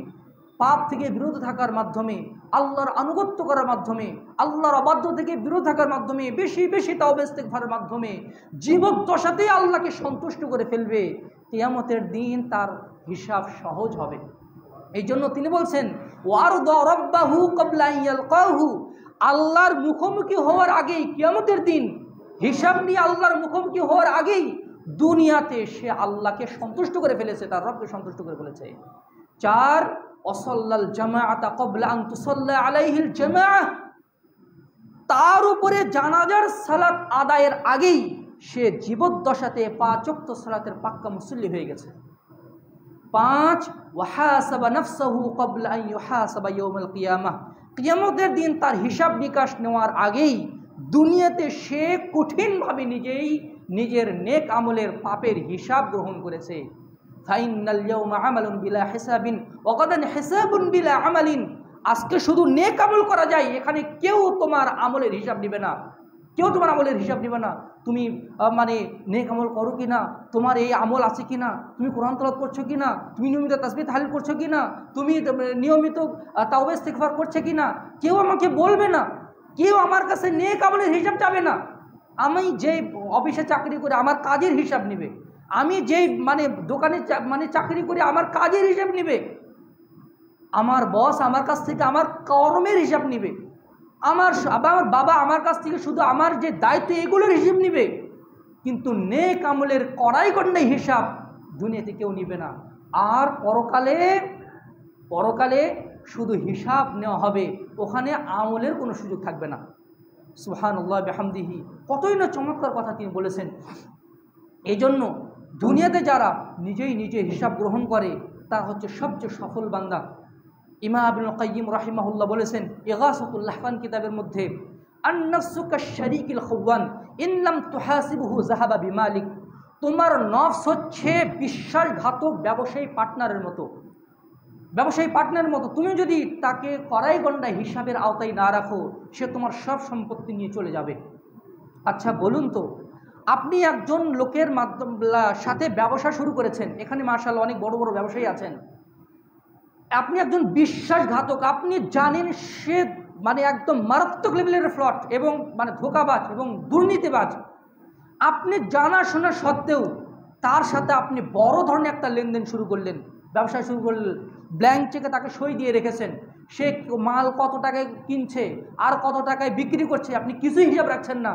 পাপ থেকে বিরত থাকার মাধ্যমে, আল্লাহর আনুগত্য করার মাধ্যমে, আল্লাহর অবাধ্য থেকে বিরত থাকার মাধ্যমে, বেশি বেশি তাওবা ইস্তেগফারের মাধ্যমে জীবদ্দশাতেই আল্লাহকে সন্তুষ্ট করে ফেলবে, কিয়ামতের দিন তার হিসাব সহজ হবে। এই জন্য তিনি বলছেন ওয়ারদা রাব্বাহু ক্বাবলা আন ইয়ালকাহু, আল্লাহর মুখোমুখি হওয়ার আগেই, কিয়ামতের দিন হিসাব নিয়ে আল্লাহর মুখোমুখি হওয়ার আগেই দুনিয়াতে সে আল্লাহকে সন্তুষ্ট করে ফেলেছে, তার রবকে সন্তুষ্ট করে ফেলেছে। 4, ওয়াসাল্লাল জামাআতা ক্বাবলা আন তুসাল্লা আলাইহিল জামাআহ, তার উপরে জানাজার সালাত আদায়ের আগেই সে জীবদ্দশাতে 5 ওয়াক্ত সালাতের পাক্কা মুসল্লি হয়ে গেছে। 5, ওয়াহাসাবা নাফসাহু ক্বাবলা আন ইউহাসাবা ইয়াউমাল কিয়ামাহ, কিয়ামতের দিন তার হিসাব নিকাশ নেওয়ার আগেই দুনিয়াতে সে কঠিনভাবে নিজের নেক আমলের পাপের হিসাব গ্রহণ করেছে। ফাইনাল ইয়াউমা আমালুন বিলা হিসাবিন ওয়া গাদান হিসাবুন বিলা আমালিন, আজকে শুধু নেক আমল করা যায়, এখানে কেউ তোমার আমলের হিসাব নেবে না, কেউ তোমার আমলের হিসাব নেবে না। তুমি নেক আমল করো কি না, তোমার এই আমল আছে কি না, তুমি কোরআন তেলাওয়াত করছো কি না, তুমি নিয়মিত তাসবিহ তাহলিল করছো কি না, তুমি নিয়মিত তাওবা ইস্তিগফার করছো কি না, কেউ আমাকে বলবে না, কেউ আমার কাছে নেক আমলের হিসাব চাবে না। আমি যেই অফিসে চাকরি করে আমার কাজের হিসাব নেবে, আমি যেই দোকানে চাকরি করে আমার কাজের হিসাব নেবে, আমার বস আমার কাছ থেকে আমার কর্মের হিসাব নেবে, আমার বাবা আমার কাছ থেকে শুধু আমার যে দায়িত্ব এগুলোর হিসাব নেবে, কিন্তু নেক আমলের কড়াই গণ্ডাই হিসাব দুনিয়াতে কেউ নেবে না। আর পরকালে শুধু হিসাব নেওয়া হবে, ওখানে আমলের কোনো সুযোগ থাকবে না। সুবহানাল্লাহ বিহামদিহি, কতই না চমৎকার কথা তিনি বলেছেন। এই জন্য দুনিয়াতে যারা নিজে হিসাব গ্রহণ করে, তারা হচ্ছে সবচেয়ে সফল বান্দা। ইমাম ইবনুল কাইয়্যিম রাহিমাহুল্লাহ বলেছেন ইগাসাতুল লাহফান কিতাবের মধ্যে, আন-নাফসু কাশ-শারীকিল খাওয়ান ইন লাম তুহাসিবহু যাহাবা বিমালিক, তোমার নফস হচ্ছে বিশ্বাসঘাতক ব্যবসায়ী পার্টনারের মতো, তুমি যদি তাকে কড়াই গণ্ডায় হিসাবের আওতায় না রাখো, সে তোমার সব সম্পত্তি নিয়ে চলে যাবে। আচ্ছা বলুন তো, আপনি একজন লোকের সাথে ব্যবসা শুরু করেছেন, এখানে মাশাআল্লাহ অনেক বড় বড় ব্যবসায়ী আছেন, আপনি একজন বিশ্বাসঘাতক, আপনি জানেন সে একদম মারাত্মক লেভেলের ফ্রড এবং ধোঁকাবাজ এবং দুর্নীতিবাজ, আপনি জানা শোনা সত্ত্বেও তার সাথে আপনি বড় ধরনের একটা লেনদেন শুরু করলেন, ব্যবসা শুরু করলেন, ব্ল্যাঙ্ক চেকে তাকে সই দিয়ে রেখেছেন, সে মাল কত টাকায় কিনছে আর কত টাকায় বিক্রি করছে, আপনি কিছুই হিসাব রাখছেন না,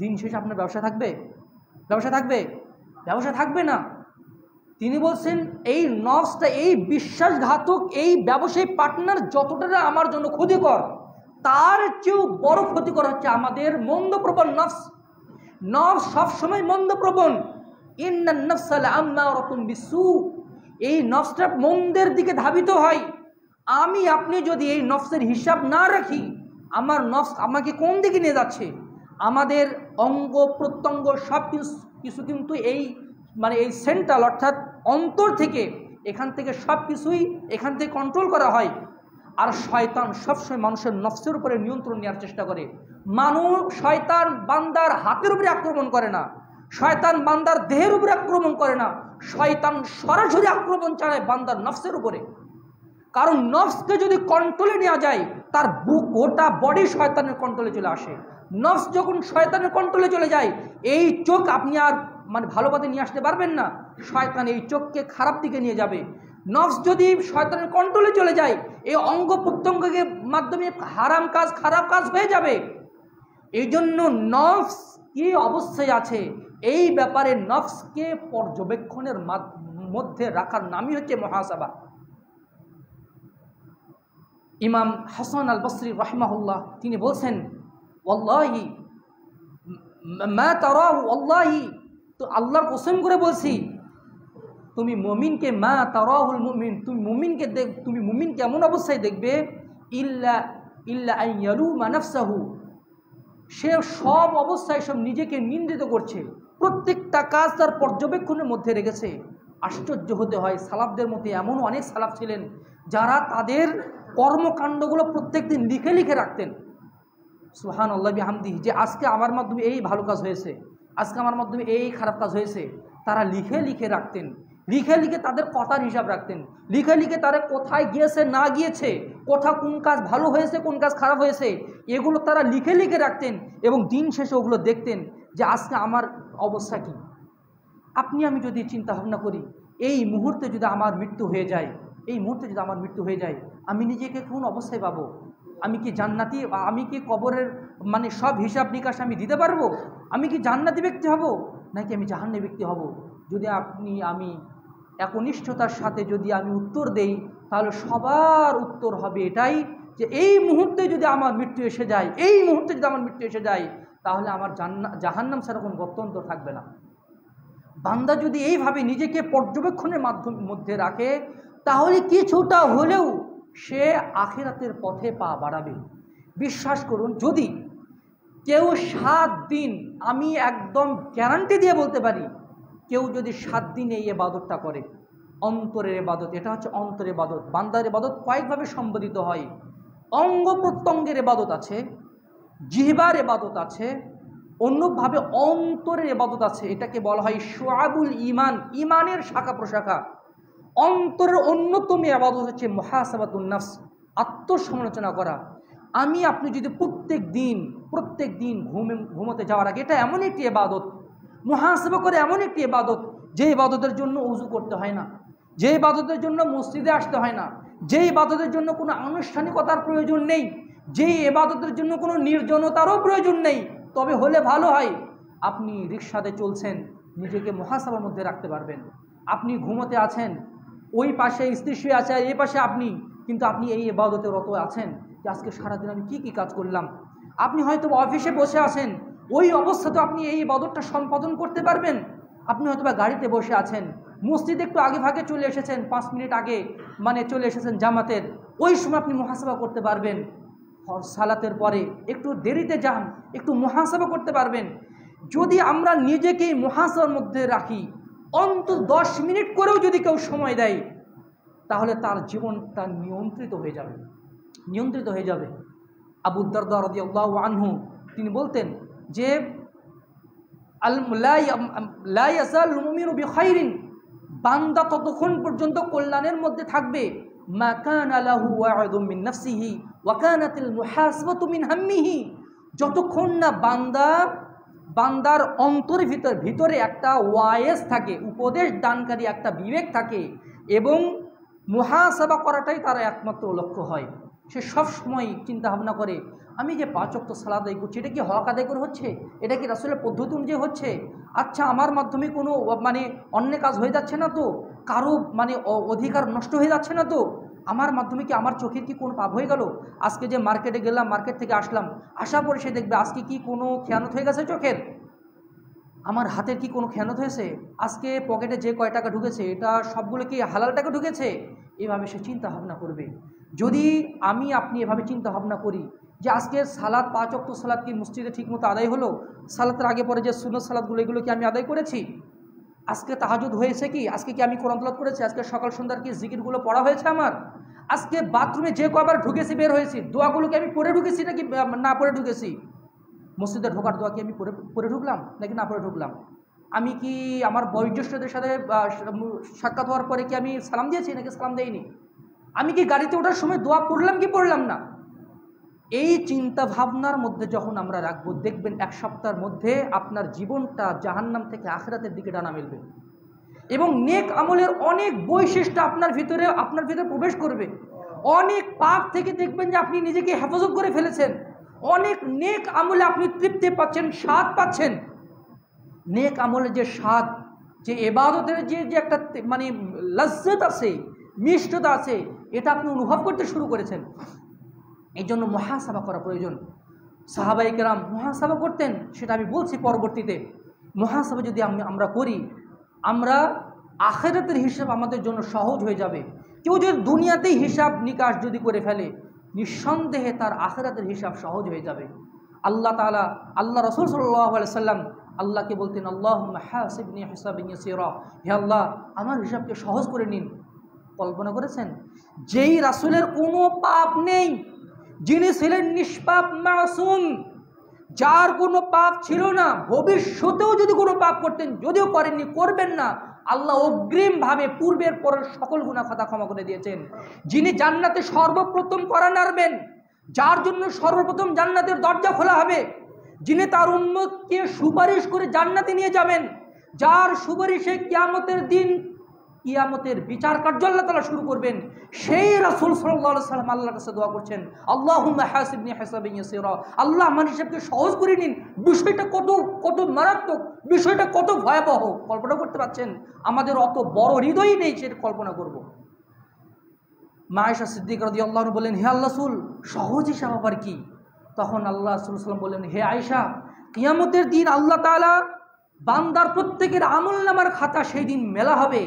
দিন শেষে আপনার ব্যবসা থাকবে না। তিনি বলছেন এই নফসটা, এই বিশ্বাসঘাতক, এই ব্যবসায়ী পার্টনার যতটা আমার জন্য ক্ষতিকর, তার চেয়েও বড় ক্ষতিকর হচ্ছে আমাদের মন্দপ্রবণ নফস। সবসময় মন্দপ্রবণ। ইন্নান নাফসা লাআম্মারাতুন বিসু, এই নফসটা মন্দের দিকে ধাবিত হয়। আমি আপনি যদি এই নফসের হিসাব না রাখি, আমার নফস আমাকে কোন দিকে নিয়ে যাচ্ছে, আমাদের অঙ্গ প্রত্যঙ্গ সব কিছু কিন্তু এই এই সেন্ট্রাল অর্থাৎ অন্তর থেকে, এখান থেকে সব কিছুই এখান থেকে কন্ট্রোল করা হয়। আর শয়তান সবসময় মানুষের নফসের উপরে নিয়ন্ত্রণ নেওয়ার চেষ্টা করে। শয়তান বান্দার হাতের উপরে আক্রমণ করে না, শয়তান বান্দার দেহের উপরে আক্রমণ করে না, শয়তান সরাসরি আক্রমণ চালায় বান্দার নফসের উপরে। কারণ নফসকে যদি কন্ট্রোলে নেওয়া যায়, তার গোটা বডি শয়তানের কন্ট্রোলে চলে আসে। নফস যখন শয়তানের কন্ট্রোলে চলে যায়, এই চোখ আপনি আর ভালো পথে নিয়ে আসতে পারবেন না, শয়তান এই চোখকে খারাপ দিকে নিয়ে যাবে। নফস যদি শয়তানের কন্ট্রোলে চলে যায়, এই অঙ্গ প্রত্যঙ্গের মাধ্যমে হারাম কাজ খারাপ কাজ হয়ে যাবে। এই জন্য নফস কি অবস্থায় আছে, এই ব্যাপারে নফসকে পর্যবেক্ষণের মধ্যে রাখার নামই হচ্ছে মুহাসাবা। ইমাম হাসান আল বসরি রাহিমাহুল্লাহ তিনি বলছেন, ওয়াল্লাহি মা তারাহু, ওয়াল্লাহি, তো আল্লাহর কসম করে বলছি, তুমি মুমিনকে মা তারাহুল মুমিন, তুমি মুমিনকে এমন অবস্থায় দেখবে, ইল্লা ইল্লা আন ইয়ালুমা নাফসাহু, সে সব অবস্থায় সব নিজেকে নিন্দিত করছে, প্রত্যেকটা কাজ তার পর্যবেক্ষণের মধ্যে রেখেছে। আশ্চর্য হতে হয়, সালাফদের মধ্যে এমন অনেক সালাফ ছিলেন যারা তাদের কর্মকাণ্ডগুলো প্রত্যেকদিন লিখে লিখে রাখতেন। সুবহানাল্লাহি বিহামদিহি, যে আজকে আমার মাধ্যমে এই ভালো কাজ হয়েছে, আজকে আমার মাধ্যমে এই খারাপ কাজ হয়েছে, তারা লিখে লিখে রাখতেন। লিখে লিখে তাদের কথার হিসাব রাখতেন, লিখে লিখে তারা কোথায় গিয়েছে না গিয়েছে, কোন কাজ ভালো হয়েছে কোন কাজ খারাপ হয়েছে, এগুলো তারা লিখে লিখে রাখতেন। এবং দিন শেষে ওগুলো দেখতেন যে আজকে আমার অবস্থা কী। আপনি আমি যদি চিন্তা ভাবনা করি, এই মুহূর্তে যদি আমার মৃত্যু হয়ে যায়, এই মুহূর্তে যদি আমার মৃত্যু হয়ে যায়, আমি নিজেকে কোন অবস্থায় পাবো? আমি কি জান্নাতি, আমি কি কবরের সব হিসাব নিকাশ আমি দিতে পারবো? আমি কি জান্নাতি ব্যক্তি হব নাকি আমি জাহান্নামী ব্যক্তি হব? যদি আমি একনিষ্ঠতার সাথে যদি আমি উত্তর দেই, তাহলে সবার উত্তর হবে এটাই, যে এই মুহূর্তে যদি আমার মৃত্যু এসে যায়, এই মুহূর্তে যদি আমার মৃত্যু এসে যায়, তাহলে আমার জাহান্নাম ছাড়া কোনো গত্যন্তর থাকবে না। বান্দা যদি এইভাবে নিজেকে পর্যবেক্ষণের মধ্যে রাখে, তাহলে কিছুটা হলেও সে আখিরাতের পথে পা বাড়াবে। বিশ্বাস করুন, যদি কেউ 7 দিন, আমি একদম গ্যারান্টি দিয়ে বলতে পারি, কেউ যদি 7 দিন এই ইবাদতটা করে, অন্তরের ইবাদত, এটা হচ্ছে অন্তরের ইবাদত। বান্দার ইবাদত কয়েকভাবে সম্বোধিত হয়। অঙ্গ প্রত্যঙ্গের ইবাদত আছে, জিহ্বার ইবাদত আছে, অন্যভাবে অন্তরের ইবাদত আছে। এটাকে বলা হয় শুআবুল ঈমান, ঈমানের শাখা প্রশাখা। অন্তরের অন্যতম ইবাদত হচ্ছে মুহাসাবাতুন নফস, আত্মসমালোচনা করা। আমি আপনি যদি প্রত্যেক দিন ঘুমোতে যাওয়ার আগে, এটা এমন একটি ইবাদত, মুহাসাবা করে এমন একটি ইবাদত, যে ইবাদতের জন্য ওযু করতে হয় না, যে ইবাদতের জন্য মসজিদে আসতে হয় না, যে ইবাদতের জন্য কোনো আনুষ্ঠানিকতার প্রয়োজন নেই, যে ইবাদতের জন্য কোনো নির্জনতারও প্রয়োজন নেই। তবে হলে ভালো হয়, আপনি রিকশাতে চলছেন, নিজেকে মুহাসাবার মধ্যে রাখতে পারবেন। আপনি ঘুমোতে আছেন, ওই পাশে স্ত্রী শুয়ে আছে, এই পাশে আপনি, কিন্তু আপনি এই ইবাদতে রত আছেন যে আজকে সারাদিন আমি কি কাজ করলাম। আপনি হয়তো অফিসে বসে আছেন, ওই অবস্থাতে আপনি এই ইবাদতটা সম্পাদন করতে পারবেন। আপনি হয়তো বা গাড়িতে বসে আছেন, মসজিদে একটু আগে ভাগে চলে এসেছেন, 5 মিনিট আগে চলে এসেছেন জামাতের, ওই সময় আপনি মুহাসাবা করতে পারবেন। সালাতের পরে একটু দেরিতে যান, একটু মুহাসাবা করতে পারবেন। যদি আমরা নিজেকে মুহাসাবার মধ্যে রাখি, অন্তত 10 মিনিট করেও যদি কেউ সময় দেয়, তাহলে তার জীবনটা নিয়ন্ত্রিত হয়ে যাবে। আবু দারদা রাদিয়াল্লাহু আনহু তিনি বলতেন যে লা ইয়াযালু মুমিনু বিখাইরিন, বান্দা ততক্ষণ পর্যন্ত কল্যাণের মধ্যে থাকবে, মা কানা লাহু ওয়া'দুম মিন নাফসিহি ওয়া কানাতিল মুহাসাবাতু মিন হাম্মিহি, যতক্ষণ না বান্দার অন্তরের ভিতরে একটা ওয়াইস থাকে, উপদেশ দানকারী একটা বিবেক থাকে, এবং মুহাসাবা করাটাই তার একমাত্র লক্ষ্য হয়। সে সবসময় চিন্তা ভাবনা করে, আমি যে 5 ওয়াক্ত সালাত আদায় করছি, এটা কি হক আদায় করে হচ্ছে? এটা কি রাসূলের পদ্ধতি অনুযায়ী হচ্ছে? আচ্ছা, আমার মাধ্যমে কোনো অন্য কাজ হয়ে যাচ্ছে না তো? কারো অধিকার নষ্ট হয়ে যাচ্ছে না তো? আমার মাধ্যমে কি আমার চোখের কি কোনো পাপ হয়ে গেল? আজকে যে মার্কেটে গেলাম, মার্কেট থেকে আসার পরে সে দেখবে আজকে কি কোনো খেয়ানত হয়ে গেছে চোখের? আমার হাতের কি কোনো খেয়ানত হয়েছে? আজকে পকেটে যে কয় টাকা ঢুকেছে এটা সবগুলো কি হালাল টাকা ঢুকেছে? এভাবে সে চিন্তা ভাবনা করবে। যদি আমি আপনি এভাবে চিন্তা ভাবনা করি যে আজকে সালাত 5 ওয়াক্ত সালাত কি মসজিদে ঠিকমতো আদায় হলো? সালাতের আগে পরে যে সুন্নত সালাতগুলো এগুলো কি আমি আদায় করেছি? আজকে তাহাজ্জুদ হয়েছে কি? আজকে কি আমি কোরআন তেলাওয়াত করেছি? আজকে সকাল সন্ধ্যার কি জিকিরগুলো পড়া হয়েছে আমার? আজকে বাথরুমে যে কয়বার ঢুকেছি বের হয়েছি দোয়াগুলো কি আমি পড়ে ঢুকেছি নাকি না পড়ে ঢুকেছি? মসজিদে ঢোকার দোয়া কি আমি পড়ে ঢুকলাম নাকি না পড়ে ঢুকলাম? আমি কি আমার বয়োজ্যেষ্ঠদের সাথে সাক্ষাৎ হওয়ার পরে কি আমি সালাম দিয়েছি নাকি সালাম দেইনি? আমি কি গাড়িতে ওঠার সময় দোয়া পড়লাম কি পড়লাম না? এই চিন্তা ভাবনার মধ্যে যখন আমরা রাখবো, দেখবেন 1 সপ্তাহের মধ্যে আপনার জীবনটা জাহান্নাম থেকে আখিরাতের দিকে ডানা মেলবে এবং নেক আমলের অনেক বৈশিষ্ট্য আপনার ভিতরে প্রবেশ করবে। অনেক পাপ থেকে দেখবেন যে আপনি নিজেকে হেফাজত করে ফেলেছেন। অনেক নেক আমলে আপনি তৃপ্তি পাচ্ছেন, স্বাদ পাচ্ছেন। নেক আমলের যে স্বাদ, যে ইবাদতের যে একটা মানে লজ্জত আছে, মিষ্টতা আছে, এটা আপনি অনুভব করতে শুরু করেছেন। এই জন্য মুহাসাবা করা প্রয়োজন। সাহাবায়ে কেরাম মুহাসাবা করতেন, সেটা আমি বলছি পরবর্তীতে। মুহাসাবা যদি আমরা করি, আমরা আখিরাতের হিসাব আমাদের জন্য সহজ হয়ে যাবে। কেউ যদি দুনিয়াতেই হিসাব নিকাশ যদি করে ফেলে, নিঃসন্দেহে তার আখিরাতের হিসাব সহজ হয়ে যাবে। আল্লাহ তাআলা, আল্লাহ রাসূল সাল্লাল্লাহু আলাইহি সাল্লাম আল্লাহকে বলতেন, আল্লাহুম্মা হাসিবনি হিসাবান ইয়াসীরা, হে আল্লাহ আমার হিসাবকে সহজ করে নিন। কল্পনা করেছেন যেই রাসূলের কোনো পাপ নেই, যিনি ছিলেন নিষ্পাপ মাসুম, যার কোনো পাপ ছিল না, ভবিষ্যতেও যদি কোনো পাপ করতেন, যদিও করেননি, করবেন না, আল্লাহ অগ্রিমভাবে পূর্বের পরের সকল গুনাহ খাতা ক্ষমা করে দিয়েছেন। যিনি জান্নাতে সর্বপ্রথম কড়া নাড়বেন, যার জন্য সর্বপ্রথম জান্নাতের দরজা খোলা হবে, যিনি তার উম্মতকে সুপারিশ করে জান্নাতে নিয়ে যাবেন, যার সুপারিশে কিয়ামতের দিন কিয়ামতের বিচার কার্য আল্লাহ তাআলা শুরু করবেন, সেই রাসূল সাল্লাল্লাহু আলাইহি সাল্লাম আল্লাহর কাছে দোয়া করছেন, আল্লাহুম্মা হাসিবনি হিসাবান ইয়াসীরা, আল্লাহ আমার হিসাবকে সহজ করে নিন। বিষয়টা কত মারাত্মক, বিষয়টা কত ভয়াবহ কল্পনা করতে পারছেন? আমাদের অত বড় হৃদয় নেই সেটা কল্পনা করব। মা আয়েশা সিদ্দিকা রাদিয়াল্লাহু আনহা বলেন, হে আল্লাহর রাসূল সহজ হিসাব আবার কি? তখন আল্লাহ রাসূল সাল্লাল্লাহু আলাইহি ওয়াসাল্লাম বললেন, হে আয়েশা, কিয়ামতের দিন আল্লাহ তাআলা বান্দার প্রত্যেকের আমলনামার খাতা সেই দিন মেলা হবে,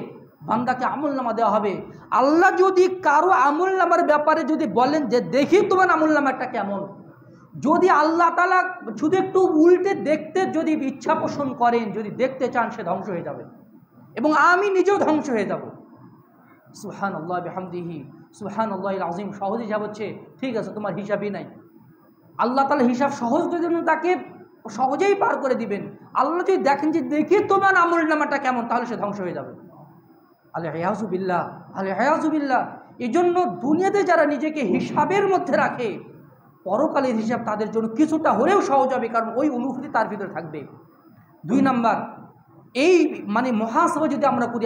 বান্দাকে আমলনামা দেওয়া হবে। আল্লাহ যদি কারো আমলনামার ব্যাপারে যদি বলেন যে দেখি তোমার আমলনামাটা কেমন, যদি আল্লাহ তাআলা শুধু একটু উল্টে দেখতে যদি ইচ্ছা পোষণ করেন, যদি দেখতে চান, সে ধ্বংস হয়ে যাবে এবং আমি নিজেও ধ্বংস হয়ে যাব। সুবহানাল্লাহ বিহামদিহি সুবহানাল্লাহিল আযীম। সহজ হিসাব হচ্ছে, ঠিক আছে তোমার হিসাবই নাই। আল্লাহ তাআলা হিসাব সহজ করে জন্য তাকে সহজেই পার করে দিবেন। আল্লাহ যদি দেখেন যে দেখি তোমার আমলনামাটা কেমন, তাহলে সে ধ্বংস হয়ে যাবে। আল-ইয়াযু বিল্লাহ, আল-ইয়াযু বিল্লাহ। এই জন্য দুনিয়াতে যারা নিজেকে হিসাবের মধ্যে রাখে, পরকালের হিসাব তাদের জন্য কিছুটা হলেও সহজ হবে, কারণ ওই অনুভূতি তার ভিতরে থাকবে। 2 নাম্বার, এই মানে মুহাসাবা যদি আমরা করি,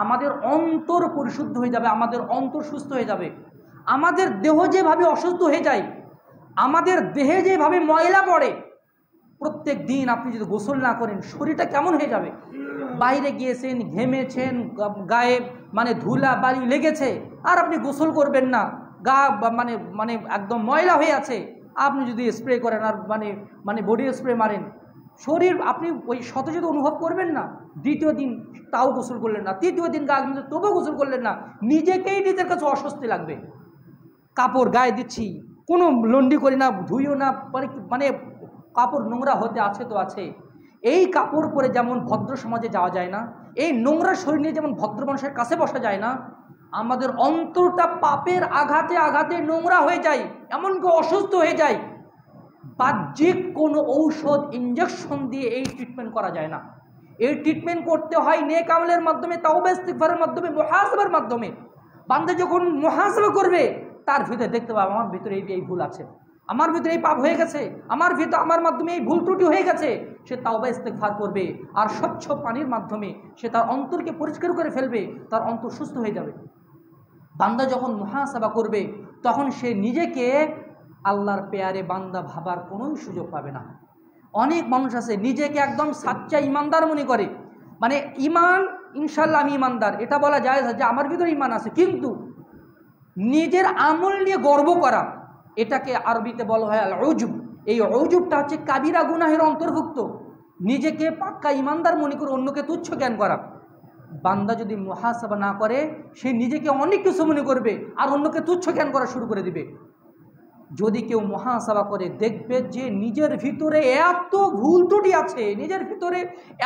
আমাদের অন্তর পরিশুদ্ধ হয়ে যাবে, আমাদের অন্তর সুস্থ হয়ে যাবে। আমাদের দেহ যেভাবে অসুস্থ হয়ে যায়, আমাদের দেহে যেভাবে ময়লা পড়ে, প্রত্যেক দিন আপনি যদি গোসল না করেন শরীরটা কেমন হয়ে যাবে? বাইরে গিয়েছেন, ঘেমেছেন, গায়ে মানে ধুলা বালি লেগেছে, আর আপনি গোসল করবেন না, গা মানে মানে একদম ময়লা হয়ে আছে, আপনি যদি স্প্রে করেন আর মানে বডি স্প্রে মারেন, শরীর আপনি ওই সতেজতা অনুভব করবেন না। দ্বিতীয় দিন তাও গোসল করলেন না, তৃতীয় দিন গা ঘেমেছে তবুও গোসল করলেন না, নিজেকেই নিজের কাছে অস্বস্তি লাগবে। কাপড় গায়ে দিচ্ছি, কোনো লন্ডি করি না, ধুইও না, মানে কাপড় নোংরা হতে আছে তো আছে। এই কাপড় পরে যেমন ভদ্র সমাজে যাওয়া যায় না, এই নোংরা শরীর নিয়ে যেমন ভদ্র মানুষের কাছে বসা যায় না, আমাদের অন্তরটা পাপের আঘাতে আঘাতে নোংরা হয়ে যায়, এমনকি অসুস্থ হয়ে যায়। বাহ্যিক কোনো ঔষধ ইনজেকশন দিয়ে এই ট্রিটমেন্ট করা যায় না। এই ট্রিটমেন্ট করতে হয় নেক আমলের মাধ্যমে, তাওবা ইস্তিগফারের মাধ্যমে, মুহাসাবার মাধ্যমে। বান্দা যখন মুহাসাবা করবে, তার ভিতরে দেখতে পাবে আমার ভিতরে এই ভুল আছে, আমার ভিতরে এই পাপ হয়ে গেছে, আমার মাধ্যমে এই ভুল ত্রুটি হয়ে গেছে। সে তাওবা ইস্তিগফার করবে আর স্বচ্ছ পানির মাধ্যমে সে তার অন্তরকে পরিষ্কার করে ফেলবে, তার অন্তর সুস্থ হয়ে যাবে। বান্দা যখন মুহাসাবা করবে, তখন সে নিজেকে আল্লাহর পেয়ারে বান্দা ভাবার কোনো সুযোগ পাবে না। অনেক মানুষ আছে নিজেকে একদম সাচ্চা ইমানদার মনে করে, মানে ইমান ইনশাল্লাহ আমি ইমানদার, এটা বলা যায় যে আমার ভিতরে ইমান আছে, কিন্তু নিজের আমল নিয়ে গর্ব করা, এটাকে আরবিতে বলা হয় আল উজব। এই উজবটা হচ্ছে কাবিরা গুনাহের অন্তর্ভুক্ত। নিজেকে পাক্কা ইমানদার মনে করে অন্যকে তুচ্ছ জ্ঞান করা। বান্দা যদি মুহাসাবা না করে সে নিজেকে অনেক কিছু মনে করবে আর অন্যকে তুচ্ছ জ্ঞান করা শুরু করে দিবে। যদি কেউ মুহাসাবা করে দেখবে যে নিজের ভিতরে এত ভুল ত্রুটি আছে, নিজের ভিতরে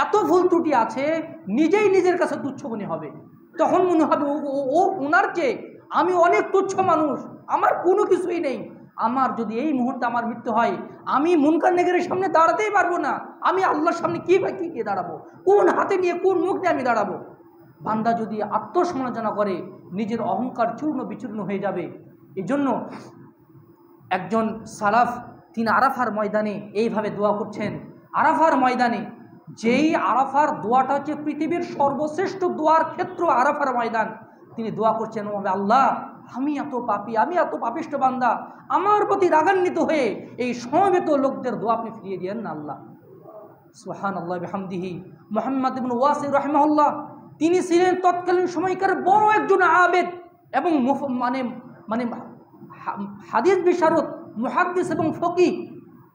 এত ভুল ত্রুটি আছে, নিজেই নিজের কাছে তুচ্ছ মনে হবে। তখন মনে হবে ও ওনার চেয়ে আমি অনেক তুচ্ছ মানুষ, আমার কোনো কিছুই নেই। আমার যদি এই মুহূর্তে আমার মৃত্যু হয়, আমি মুনকার নেগেরের সামনে দাঁড়াতেই পারবো না। আমি আল্লাহর সামনে কি নিয়ে দাঁড়াবো, কোন হাতে নিয়ে কোন মুখ নিয়ে আমি দাঁড়াবো। বান্দা যদি আত্মসমালোচনা করে নিজের অহংকার চূর্ণ বিচূর্ণ হয়ে যাবে। এই জন্য একজন সালাফ তিনি আরাফার ময়দানে এইভাবে দোয়া করছেন। আরাফার ময়দানে, যেই আরাফার দোয়াটা হচ্ছে পৃথিবীর সর্বশ্রেষ্ঠ দোয়ার ক্ষেত্র আরাফার ময়দান, তিনি দোয়া করছেন, ও আল্লাহ আমি এত পাপী, আমি এত পাপিষ্ঠ বান্দা, আমার প্রতি রাগান্বিত হয়ে এই সমবেত লোকদের দোয়া আপনি ফিরিয়ে দিয়েন না আল্লাহ। সুবহানাল্লাহ বিহামদিহি। মুহাম্মদ ইবনে ওয়াসি রাহিমাহুল্লাহ তিনি ছিলেন তৎকালীন সময়কার বড় একজন আবেদ এবং মানে হাদিস বিশারদ, মুহাদ্দিস এবং ফকিহ।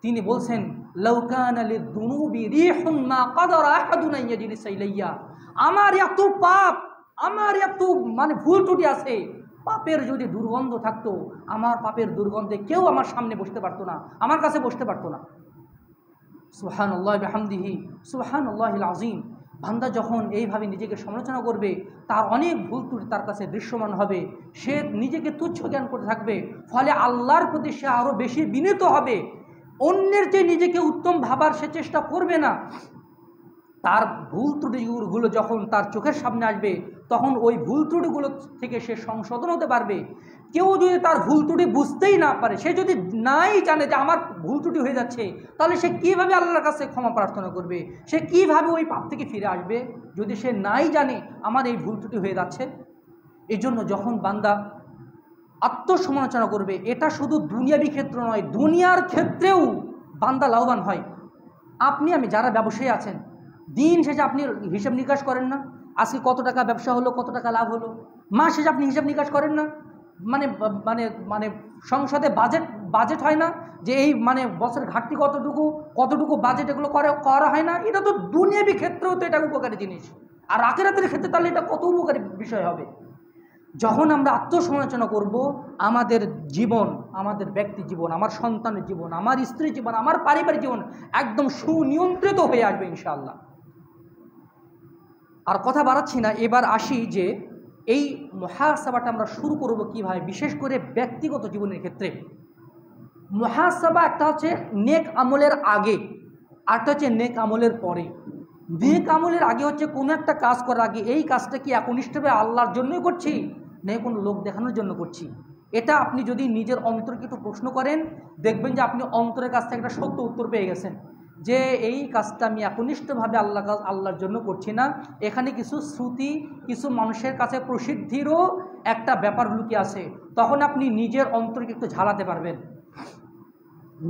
তিনি বলছেন, লাউ কানা লিযুনুবি রিহুন মা কাদারা আহাদুন ইয়াজলিসা ইলাইয়া। আমার এত পাপ, আমার এত ভুল ত্রুটি আছে, পাপের যদি দুর্গন্ধ থাকতো, আমার পাপের দুর্গন্ধে কেউ আমার সামনে বসতে পারতো না, আমার কাছে বসতে পারতো না। সুবহানাল্লাহ বিহামদিহি, সুবহানাল্লাহিল আযীম। বান্দা যখন এইভাবে নিজেকে সমালোচনা করবে, তার অনেক ভুল ত্রুটি তার কাছে দৃশ্যমান হবে, সে নিজেকে তুচ্ছ জ্ঞান করে থাকবে, ফলে আল্লাহর প্রতি সে আরও বেশি বিনীত হবে। অন্যের চেয়ে নিজেকে উত্তম ভাবার সে চেষ্টা করবে না। তার ভুল ত্রুটিগুলো যখন তার চোখের সামনে আসবে, তখন ওই ভুল ত্রুটিগুলো থেকে সে সংশোধন হতে পারবে। কেউ যদি তার ভুল ত্রুটি বুঝতেই না পারে, সে যদি নাই জানে যে আমার ভুল ত্রুটি হয়ে যাচ্ছে, তাহলে সে কীভাবে আল্লাহর কাছে ক্ষমা প্রার্থনা করবে, সে কীভাবে ওই পাপ থেকে ফিরে আসবে, যদি সে নাই জানে আমার এই ভুল ত্রুটি হয়ে যাচ্ছে। এই জন্য যখন বান্দা আত্মসমালোচনা করবে, এটা শুধু দুনিয়াবি ক্ষেত্র নয়, দুনিয়ার ক্ষেত্রেও বান্দা লাভবান হয়। আপনি আমি যারা ব্যবসায়ী আছেন, দিন শেষে আপনি হিসাব নিকাশ করেন না, আজকে কত টাকা ব্যবসা হলো, কত টাকা লাভ হলো। মাস শেষে আপনি হিসাব নিকাশ করেন না, মানে মানে মানে সংসদে বাজেট হয় না যে এই বছরের ঘাটতি কতটুকু বাজেট, এগুলো করা হয় না। এটা তো দুনিয়াবি ক্ষেত্রেও তো এটা উপকারী জিনিস, আর আখিরাতের ক্ষেত্রে তাহলে এটা কত উপকারী বিষয় হবে। যখন আমরা আত্মসমালোচনা করব, আমাদের জীবন, আমাদের ব্যক্তি জীবন, আমার সন্তানের জীবন, আমার স্ত্রীর জীবন, আমার পারিবারিক জীবন একদম সুনিয়ন্ত্রিত হয়ে আসবে ইনশাআল্লাহ। আর কথা বাড়াচ্ছি না, এবার আসি যে এই মুহাসাবাটা আমরা শুরু করব কিভাবে, বিশেষ করে ব্যক্তিগত জীবনের ক্ষেত্রে। মুহাসাবা একটা হচ্ছে নেক আমলের আগে, আরটা হচ্ছে নেক আমলের পরে। নেক আমলের আগে হচ্ছে কোনো একটা কাজ করার আগে, এই কাজটা কি একনিষ্ঠভাবে আল্লাহর জন্যই করছি না কোনো লোক দেখানোর জন্য করছি। এটা আপনি যদি নিজের অন্তরকে একটু প্রশ্ন করেন, দেখবেন যে আপনি অন্তরের কাছ থেকে একটা সত্য উত্তর পেয়ে গেছেন যে এই কাজটা আমি একনিষ্ঠভাবে আল্লাহর জন্য করছি না। এখানে কিছু শ্রুতি, কিছু মানুষের কাছে প্রসিদ্ধিরও একটা ব্যাপার লুকিয়ে আছে। তখন আপনি নিজের অন্তরকে একটু ঝালাতে পারবেন।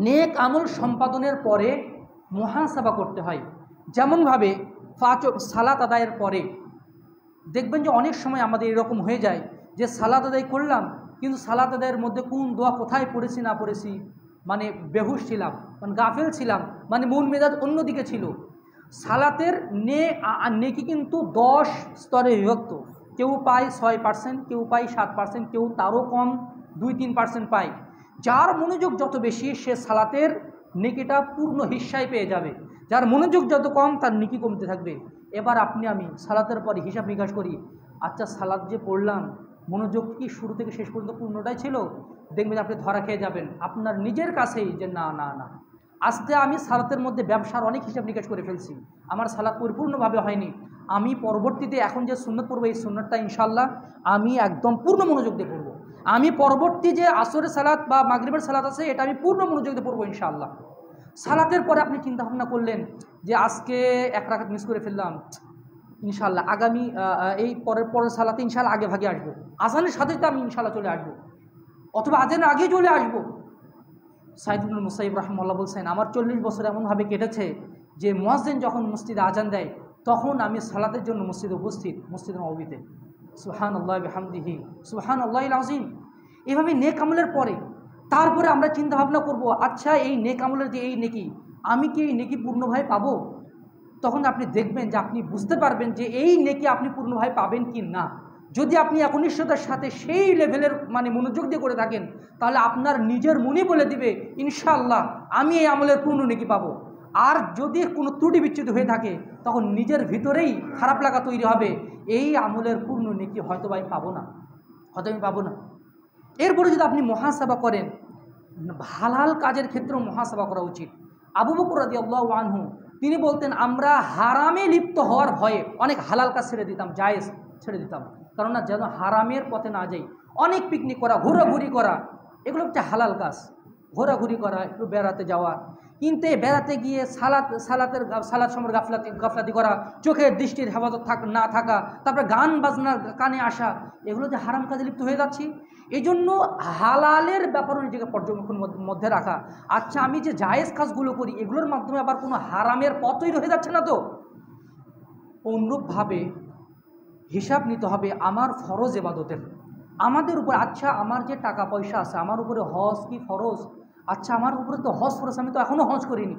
নেক আমল সম্পাদনের পরে মুহাসাবা করতে হয়। যেমনভাবে সালাত আদায়ের পরে দেখবেন যে অনেক সময় আমাদের এরকম হয়ে যায় যে সালাত আদায় করলাম, কিন্তু সালাত আদায়ের মধ্যে কোন দোয়া কোথায় পড়েছি না পড়েছি, বেহুশ ছিলাম, গাফেল ছিলাম, মন মেজাজ অন্যদিকে ছিল। সালাতের নেকি কিন্তু 10 স্তরে বিভক্ত। কেউ পায় 6%, কেউ পায় 7%, কেউ তারও কম 2-3% পায়। যার মনোযোগ যত বেশি সে সালাতের নেকিটা পূর্ণ হিস্সায় পেয়ে যাবে, যার মনোযোগ যত কম তার নেকি কমতে থাকবে। এবার আপনি আমি সালাতের পরে হিসাব নিকাশ করি, আচ্ছা সালাত যে পড়লাম মনোযোগ কি শুরু থেকে শেষ পর্যন্ত পূর্ণটাই ছিল? দেখবেন আপনি ধরা খেয়ে যাবেন আপনার নিজের কাছেই যে না না না, আজকে আমি সালাতের মধ্যে ব্যবসার অনেক হিসাব নিকাশ করে ফেলছি, আমার সালাত পরিপূর্ণভাবে হয়নি। আমি পরবর্তীতে এখন যে সুন্নত পড়বো, এই সুন্নতটা ইনশাল্লাহ আমি একদম পূর্ণ মনোযোগ দিয়ে পড়বো। আমি পরবর্তী যে আসরের সালাত বা মাগরিবের সালাত আছে, এটা আমি পূর্ণ মনোযোগ দিয়ে পড়বো ইনশাআল্লাহ। সালাতের পরে আপনি চিন্তা ভাবনা করলেন যে আজকে 1 রাকাত মিস করে ফেললাম, ইনশাআল্লাহ আগামী এই পরের সালাতে ইনশাআল্লাহ আগে ভাগে আসবো, আজানের সাথে তো আমি ইনশাআল্লাহ চলে আসবো, অথবা আজানের আগে চলে আসবো। সাইদ ইবনে মুসাইয়িব রাহিমাহুল্লাহ বলছেন, আমার 40 বছর এমনভাবে কেটেছে যে মুয়াজ্জিন যখন মসজিদে আজান দেয় তখন আমি সালাতের জন্য মসজিদে উপস্থিত, মসজিদের নববীতে। সুবহানাল্লাহ বিহামদিহি, সুবহানাল্লাহিল আযীম। এভাবে নেক আমলের পরে তারপরে আমরা চিন্তা ভাবনা করব, আচ্ছা এই নেক আমলের যে এই নেকি, আমি কি এই নেকি পূর্ণভাবে পাবো? তখন আপনি দেখবেন যে আপনি বুঝতে পারবেন যে এই নেকি আপনি পূর্ণভাবে পাবেন কি না। যদি আপনি একনিষ্ঠতার সাথে সেই লেভেলের মানে মনোযোগ দিয়ে করে থাকেন, তাহলে আপনার নিজের মনই বলে দিবে ইনশাআল্লাহ আমি এই আমলের পূর্ণ নেকি পাবো। আর যদি কোনো ত্রুটি বিচ্যুতি হয়ে থাকে, তখন নিজের ভিতরেই খারাপ লাগা তৈরি হবে, এই আমলের পূর্ণ নেকি হয়তো আমি পাবো না, হয়তো আমি পাবো না। এরপরে যদি আপনি মুহাসাবা করেন, হালাল কাজের ক্ষেত্রেও মুহাসাবা করা উচিত। আবু বকর রাদিয়াল্লাহু আনহু তিনি বলতেন, আমরা হারামে লিপ্ত হওয়ার ভয়ে অনেক হালাল কাজ ছেড়ে দিতাম, জায়েজ ছেড়ে দিতাম, কারণ না যেন হারামের পথে না যাই। অনেক পিকনিক করা, ঘোরাঘুরি করা, এগুলো হচ্ছে হালাল কাজ। ঘোরাঘুরি করা, একটু বেড়াতে যাওয়া, কিন্তু বেড়াতে গিয়ে সালাত সময় গাফলাতি করা, চোখের দৃষ্টির হেফাজত না থাকা, তারপরে গান বাজনার কানে আসা, এগুলো যে হারাম কাজে লিপ্ত হয়ে যাচ্ছি। এই জন্য হালালের ব্যাপারে নিজেকে পর্যবেক্ষণের মধ্যে রাখা। আচ্ছা, আমি যে জায়েজ কাজগুলো করি এগুলোর মাধ্যমে আবার কোনো হারামের পথ তৈরি হয়ে যাচ্ছে না তো? অনুরূপভাবে হিসাব নিতে হবে আমার ফরজ ইবাদতের, আমাদের উপর। আচ্ছা, আমার যে টাকা পয়সা আছে, আমার উপরে হজ কি ফরজ? আচ্ছা, আমার উপরে তো হজ ফরজ, আমি তো এখনও হজ করিনি।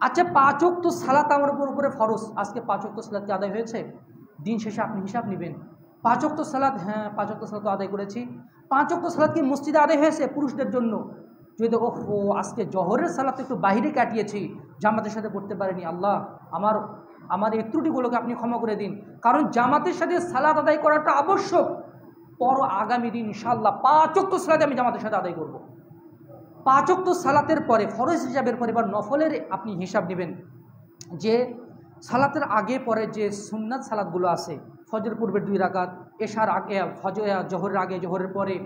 আচ্ছা, 5 ওয়াক্ত সালাত আমার উপরে ফরজ, আজকে 5 ওয়াক্ত সালাত কি আদায় হয়েছে? দিন শেষে আপনি হিসাব নেবেন। 5 ওয়াক্ত সালাত, হ্যাঁ 5 ওয়াক্ত সালাত আদায় করেছি। 5 ওয়াক্ত সালাত কি মসজিদে আদায় হয়েছে পুরুষদের জন্য? যদি ওহো আজকে জহরের সালাত একটু বাইরে কাটিয়েছি, জামাতের সাথে পড়তে পারিনি, আল্লাহ আমার এই ত্রুটিগুলোকে আপনি ক্ষমা করে দিন। কারণ জামাতের সাথে সালাত আদায় করাটা আবশ্যক। পর আগামী দিন ইনশাআল্লাহ 5 ওয়াক্ত সালাত আমি জামাতের সাথে আদায় করব। 5 ওয়াক্ত সালাতের পরে, ফরজ হিসাবের পরে বা নফলের আপনি হিসাব নেবেন যে সালাতের আগে পরে যে সুন্নাত সালাতগুলো আছে, ফজর পূর্বের 2 রাকাত, এশার আগে, জোহরের আগে, জোহরের পরে,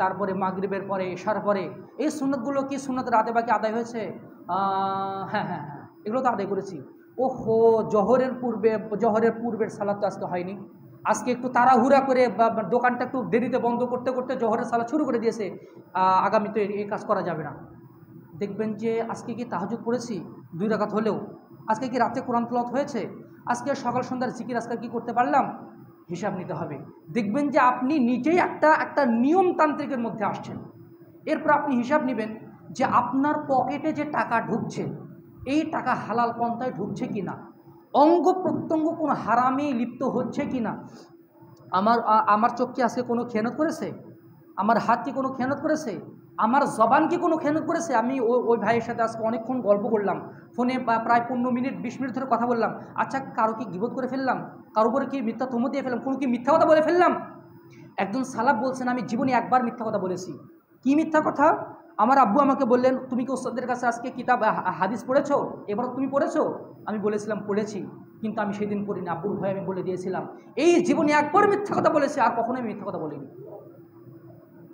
তারপরে মাগরিবের পরে, এশার পরে, এই সুন্নাতগুলো কি সুন্নাতের রাতে বাকি আদায় হয়েছে? হ্যাঁ, এগুলো তো আদায় করেছি। ওহো, জোহরের পূর্বের সালাত তো আজকে হয়নি। আজকে একটু তাড়াহুড়া করে দোকানটা একটু দেরিতে বন্ধ করতে করতে জোহরের সালাত শুরু করে দিয়েছে, আগামীতে এই কাজ করা যাবে না। দেখবেন যে আজকে কি তাহাজ্জুদ পড়েছি 2 রাকাত হলেও, আজকে কি রাতে কোরআন তেলাওয়াত হয়েছে, আজকে সকাল সন্ধ্যার জিকির আজকে কি করতে পারলাম, হিসাব নিতে হবে। দেখবেন যে আপনি নিজেই একটা নিয়মতান্ত্রিকের মধ্যে আসছেন। এরপর আপনি হিসাব নেবেন যে আপনার পকেটে যে টাকা ঢুকছে, এই টাকা হালাল পন্থায় ঢুকছে কিনা, অঙ্গ প্রত্যঙ্গ কোনো হারামে লিপ্ত হচ্ছে কিনা। আমার চোখ কি আজকে কোনো খেয়ানত করেছে? আমার হাত কি কোনো খেয়ানত করেছে? আমার জবান কি কোনো খেয়ানত করেছে? আমি ওই ভাইয়ের সাথে আজকে অনেকক্ষণ গল্প করলাম ফোনে, প্রায় 15 মিনিট 20 মিনিট ধরে কথা বললাম। আচ্ছা, কারো কি গীবত করে ফেললাম? কারো উপরে কি মিথ্যা তুহমত দিয়ে ফেললাম? কোনো কি মিথ্যা কথা বলে ফেললাম? একজন সালাফ বলছেন, আমি জীবনে একবার মিথ্যা কথা বলেছি। কি মিথ্যা কথা? আমার আব্বু আমাকে বললেন, তুমি কি ওস্তাদের কাছে আজকে কিতাব হাদিস পড়েছো? এবার তুমি পড়েছো? আমি বলেছিলাম পড়েছি, কিন্তু আমি সেদিন পড়িনি, আব্বুর ভয়ে আমি বলে দিয়েছিলাম। এই জীবনে একবার মিথ্যা কথা বলেছি, আর কখনোই আমি মিথ্যা কথা বলিনি।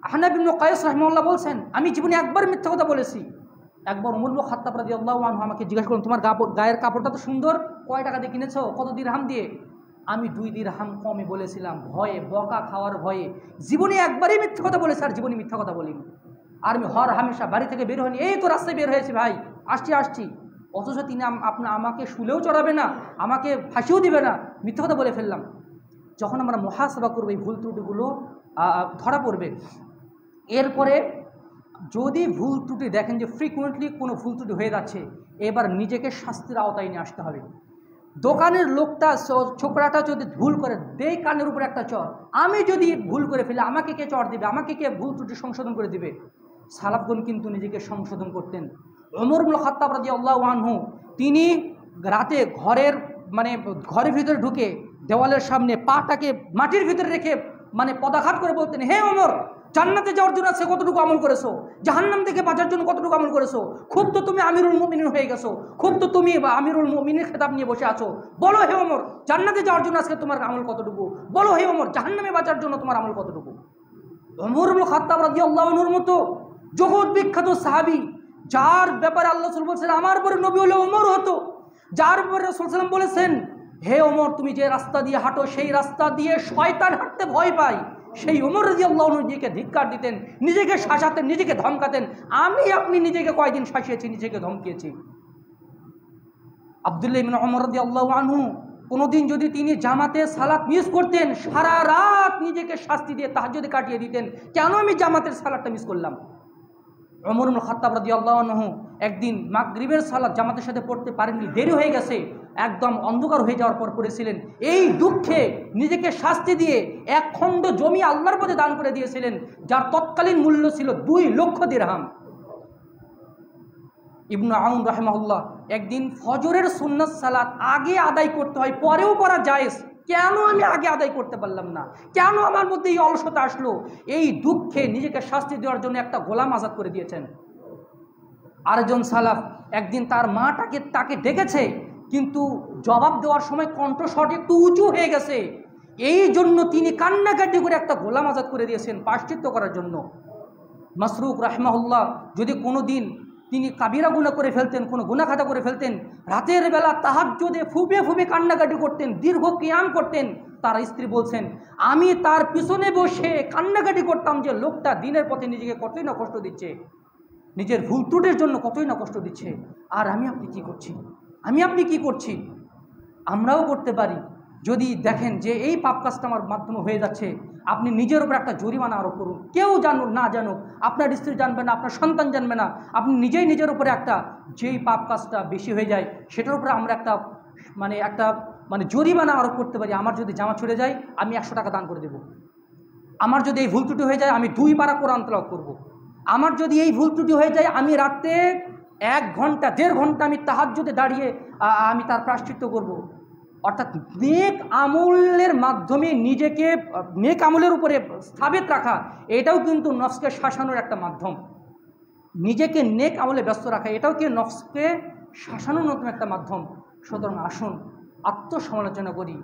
আহনাব ইবনে কায়েস রাহিমাহুল্লাহ বলছেন, আমি জীবনে একবার মিথ্যা কথা বলেছি। একবার ওমর ইবনে খাত্তাব রাদিয়াল্লাহু আনহু আমাকে জিজ্ঞাসা করলেন, তোমার গায়ের কাপড়টা তো সুন্দর, কয় টাকা দিয়ে কিনেছো, কত দিরহাম দিয়ে? আমি 2 দিরহাম কমে বলেছিলাম, ভয়ে, বকা খাওয়ার ভয়ে। জীবনে একবারই মিথ্যা কথা বলেছি, আর জীবনে মিথ্যা কথা বলিনি। আর আমি হর হামেশা বাড়ি থেকে বের হয়নি, এই তো রাস্তায় বের হয়েছি ভাই, আসছি। অথচ তিনি আমাকে শুলেও চড়াবে না, আমাকে ফাঁসিও দিবে না, মিথ্যা কথা বলে ফেললাম। যখন আমরা মুহাসাবা করবো, এই ভুল ত্রুটিগুলো ধরা পড়বে। এরপরে যদি ভুল ত্রুটি দেখেন যে ফ্রিকুয়েন্টলি কোনো ভুল ত্রুটি হয়ে যাচ্ছে, এবার নিজেকে শাস্তির আওতায় নিয়ে আসতে হবে। দোকানের লোকটা, ছোকরাটা যদি ভুল করে দেয় কানের উপরে একটা চর, আমি যদি ভুল করে ফেলি আমাকে কে চর দিবে, আমাকে কে ভুল ত্রুটি সংশোধন করে দিবে? সালাফগণ কিন্তু নিজেকে সংশোধন করতেন। ওমর ইবনে খাত্তাব রাদিয়াল্লাহু আনহু তিনি রাতে ঘরের ভিতরে ঢুকে দেওয়ালের সামনে পাটাকে মাটির ভিতরে রেখে পদাঘাত করে বলতেন, হে ওমর, জান্নাতে যাওয়ার জন্য আজকে কতটুকু আমল করেছো, জাহান্নাম থেকে বাঁচার জন্য কতটুকু আমল করেছো, খুব তো তুমি আমিরুল মুমিনিন হয়ে গেছো, খুব তো তুমি আমিরুল মুমিনের খেতাব নিয়ে বসে আছো, বলো হে ওমর, জান্নাতে যাওয়ার জন্য আজকে তোমার আমল কতটুকু, বলো হে ওমর, জাহান্নামে বাঁচার জন্য তোমার আমল কতটুকু। ওমর ইবনে খাত্তাব রাদিয়াল্লাহু আনহুর মতো জগৎ বিখ্যাত সাহাবী, যার ব্যাপারে আল্লাহ রাসূল বলেছেন আমার পরে নবী হলে ওমর হতো, যার ব্যাপারে রাসূল সাল্লাল্লাহু আলাইহি ওয়াসাল্লাম বলেছেন, হে ওমর, তুমি যে রাস্তা দিয়ে হাঁটো সেই রাস্তা দিয়ে শয়তান হাঁটতে ভয় পায়, সেই ওমর রাদিয়াল্লাহু আনহু নিজেকে ধিক্কার দিতেন, নিজেকে শাসাতেন, নিজেকে ধমকাতেন। আপনি নিজেকে কয়দিন শাসিয়েছি, নিজেকে ধমকিয়েছি। আব্দুল্লাহ ইবনে ওমর রাদিয়াল্লাহু আনহু কোনোদিন যদি তিনি জামাতে সালাত মিস করতেন, সারা রাত নিজেকে শাস্তি দিয়ে তাহাজ্জুদে কাটিয়ে দিতেন, কেন আমি জামাতের সালাতটা মিস করলাম। ওমর ইবনে খাত্তাব রাদিয়াল্লাহু আনহু একদিন মাগরিবের সালাত জামাতের সাথে পড়তে পারেননি, দেরি হয়ে গেছে, একদম অন্ধকার হয়ে যাওয়ার পর পড়েছিলেন। এই দুঃখে নিজেকে শাস্তি দিয়ে 1 খণ্ড জমি আল্লাহর পথে দান করে দিয়েছিলেন, যার তৎকালীন মূল্য ছিল 2 লক্ষ দিরহাম। ইবনে আউন রাহিমাহুল্লাহ একদিন ফজরের সুন্নাত সালাত আগে আদায় করতে হয়, পরেও পড়া জায়েজ, কেন আমি আগে আদায় করতে পারলাম না, কেন আমার মধ্যে এই অলসতা আসলো, এই দুঃখে নিজেকে শাস্তি দেওয়ার জন্য একটা গোলাম আজাদ করে দিয়েছেন। আরেকজন সালাফ একদিন তার মা তাকে ডেকেছে, কিন্তু জবাব দেওয়ার সময় কণ্ঠস্বর একটু উঁচু হয়ে গেছে, এই জন্য তিনি কান্নাকাটি করে একটা গোলাম আজাদ করে দিয়েছেন প্রায়শ্চিত্ত করার জন্য। মাসরুক রাহিমাহুল্লাহ যদি কোনো দিন তিনি কাবিরা গুনাহ করে ফেলতেন, কোনো গুনাহ খাতা করে ফেলতেন, রাতের বেলা তাহাজ্জুদে ফুঁপে ফুঁপে কান্নাকাটি করতেন, দীর্ঘ কিয়াম করতেন। তার স্ত্রী বলছেন, আমি তার পিছনে বসে কান্নাকাটি করতাম যে লোকটা দিনের পথে নিজেকে কতই না কষ্ট দিচ্ছে, নিজের ভুল ত্রুটির জন্য কতই না কষ্ট দিচ্ছে, আর আপনি কি করছি। আমরাও করতে পারি। যদি দেখেন যে এই পাপ কাজটা আমার মাধ্যমে হয়ে যাচ্ছে, আপনি নিজের উপর একটা জরিমানা আরোপ করুন। কেউ জানুক না জানুক, আপনার স্ত্রী জানবে না, আপনার সন্তান জানবে না, আপনি নিজেই নিজের উপরে একটা, যেই পাপ কাজটা বেশি হয়ে যায় সেটার উপরে আমরা একটা জরিমানা আরোপ করতে পারি। আমার যদি জামা ছুড়ে যায় আমি 100 টাকা দান করে দেব। আমার যদি এই ভুল ত্রুটি হয়ে যায় আমি 2 পারা কোরআন তেলাওয়াত করব। আমার যদি এই ভুল ত্রুটি হয়ে যায় আমি রাতে 1 ঘন্টা 1.5 ঘন্টা আমি তাহাজ্জুদে দাঁড়িয়ে আমি তার প্রায়শ্চিত্ত করব। অর্থাৎ নেক আমলের মাধ্যমে নিজেকে নেক আমলের উপরে স্থাপিত রাখা, এটাও কিন্তু নফসকে শাসানোর একটা মাধ্যম। নিজেকে নেক আমলে ব্যস্ত রাখা, এটাও কি নফসকে শাসানোর নতুন একটা মাধ্যম। সুতরাং আসুন আত্মসমালোচনা করি,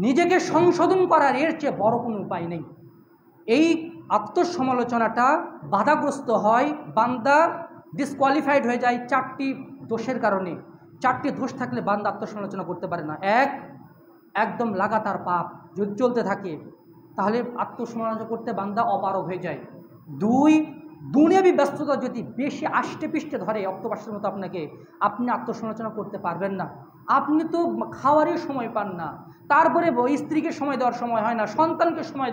নিজেকে সংশোধন করার এর চেয়ে বড় কোনো উপায় নেই। এই আত্মসমালোচনাটা বাধাগ্রস্ত হয়, বান্দা ডিসকোয়ালিফাইড হয়ে যায় 4টি দোষের কারণে। 4টি দোষ থাকলে বান্দা আত্মসমালোচনা করতে পারে না। 1, একদম লাগাতার পাপ যদি চলতে থাকে তাহলে আত্মসমালোচনা করতে বান্দা অপারগ হয়ে যায়। 2, দুনিয়াবি ব্যস্ততা যদি বেশি আষ্টে পিষ্টে ধরে অক্টোপাসের মতো আপনি আত্মসমালোচনা করতে পারবেন না। আপনি তো খাওয়ারই সময় পান না, তারপরে স্ত্রীকে সময় দেওয়ার সময় হয় না, সন্তানকে সময়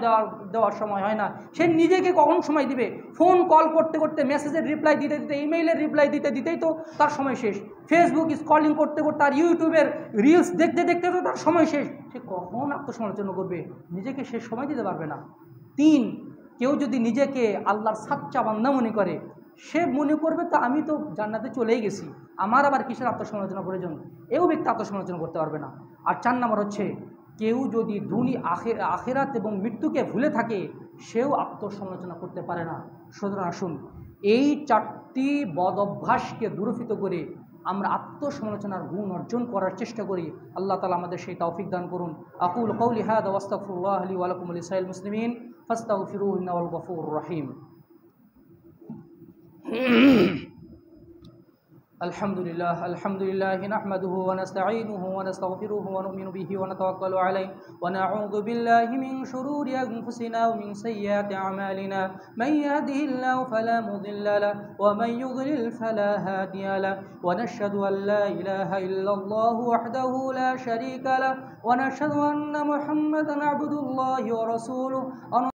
দেওয়ার সময় হয় না, সে নিজেকে কখন সময় দিবে? ফোন কল করতে করতে, মেসেজের রিপ্লাই দিতে দিতে, ইমেইলের রিপ্লাই দিতে দিতেই তো তার সময় শেষ, ফেসবুক স্ক্রলিং করতে করতে আর ইউটিউবের রিলস দেখতে দেখতে তো তার সময় শেষ। সে কখন আত্মসমালোচনা করবে? নিজেকে সে সময় দিতে পারবে না। 3, কেউ যদি নিজেকে আল্লাহর সাচ্চা বান্দা মনে করে, সে মনে করবে তো আমি তো জান্নাতে চলেই গেছি, আমার আবার কিসের আত্মসমালোচনা প্রয়োজন? এও ব্যক্তি আত্মসমালোচনা করতে পারবে না। আর 4 নম্বর হচ্ছে, কেউ যদি আখিরাত এবং মৃত্যুকে ভুলে থাকে, সেও আত্মসমালোচনা করতে পারে না। সুতরাং আসুন এই 4টি বদ অভ্যাসকে দূরীভূত করে আমরা আত্মসমালোচনার গুণ অর্জন করার চেষ্টা করি। আল্লাহ তাআলা আমাদের সেই তৌফিক দান করুন। আকুলু কওলি হাযা ওয়াস্তাগফিরুল্লাহ লি ওয়া লাকুম ওয়া লিসাইরিল মুসলিমিন ফাস্তাগফিরুহু ইন্নাহুল গফুরুর রহিম। আলহামদুলিল্লাহ নাহমাদুহু ওয়া নাস্তাঈনুহু ওয়া নাস্তাগফিরুহু ওয়া নু'মিনু বিহি ওয়া নাতাওয়াক্কালু আলাইহি ওয়া নাউযু বিল্লাহি মিন শুরুরি আনফুসিনা ওয়া মিন সাইয়্যাতি আমালিনা মান ইয়াহদিহিল্লাহু ফালা মুদিল্লা লাহু ওয়া মান ইউদ্লিল ফালা হাদিয়া লাহু ওয়া নাশহাদু আন লা ইলাহা ইল্লাল্লাহু ওয়াহদাহু লা শারীকা লাহু ওয়া নাশহাদু আন্না মুহাম্মাদান আবদুল্লাহি ওয়া রাসূলুহু।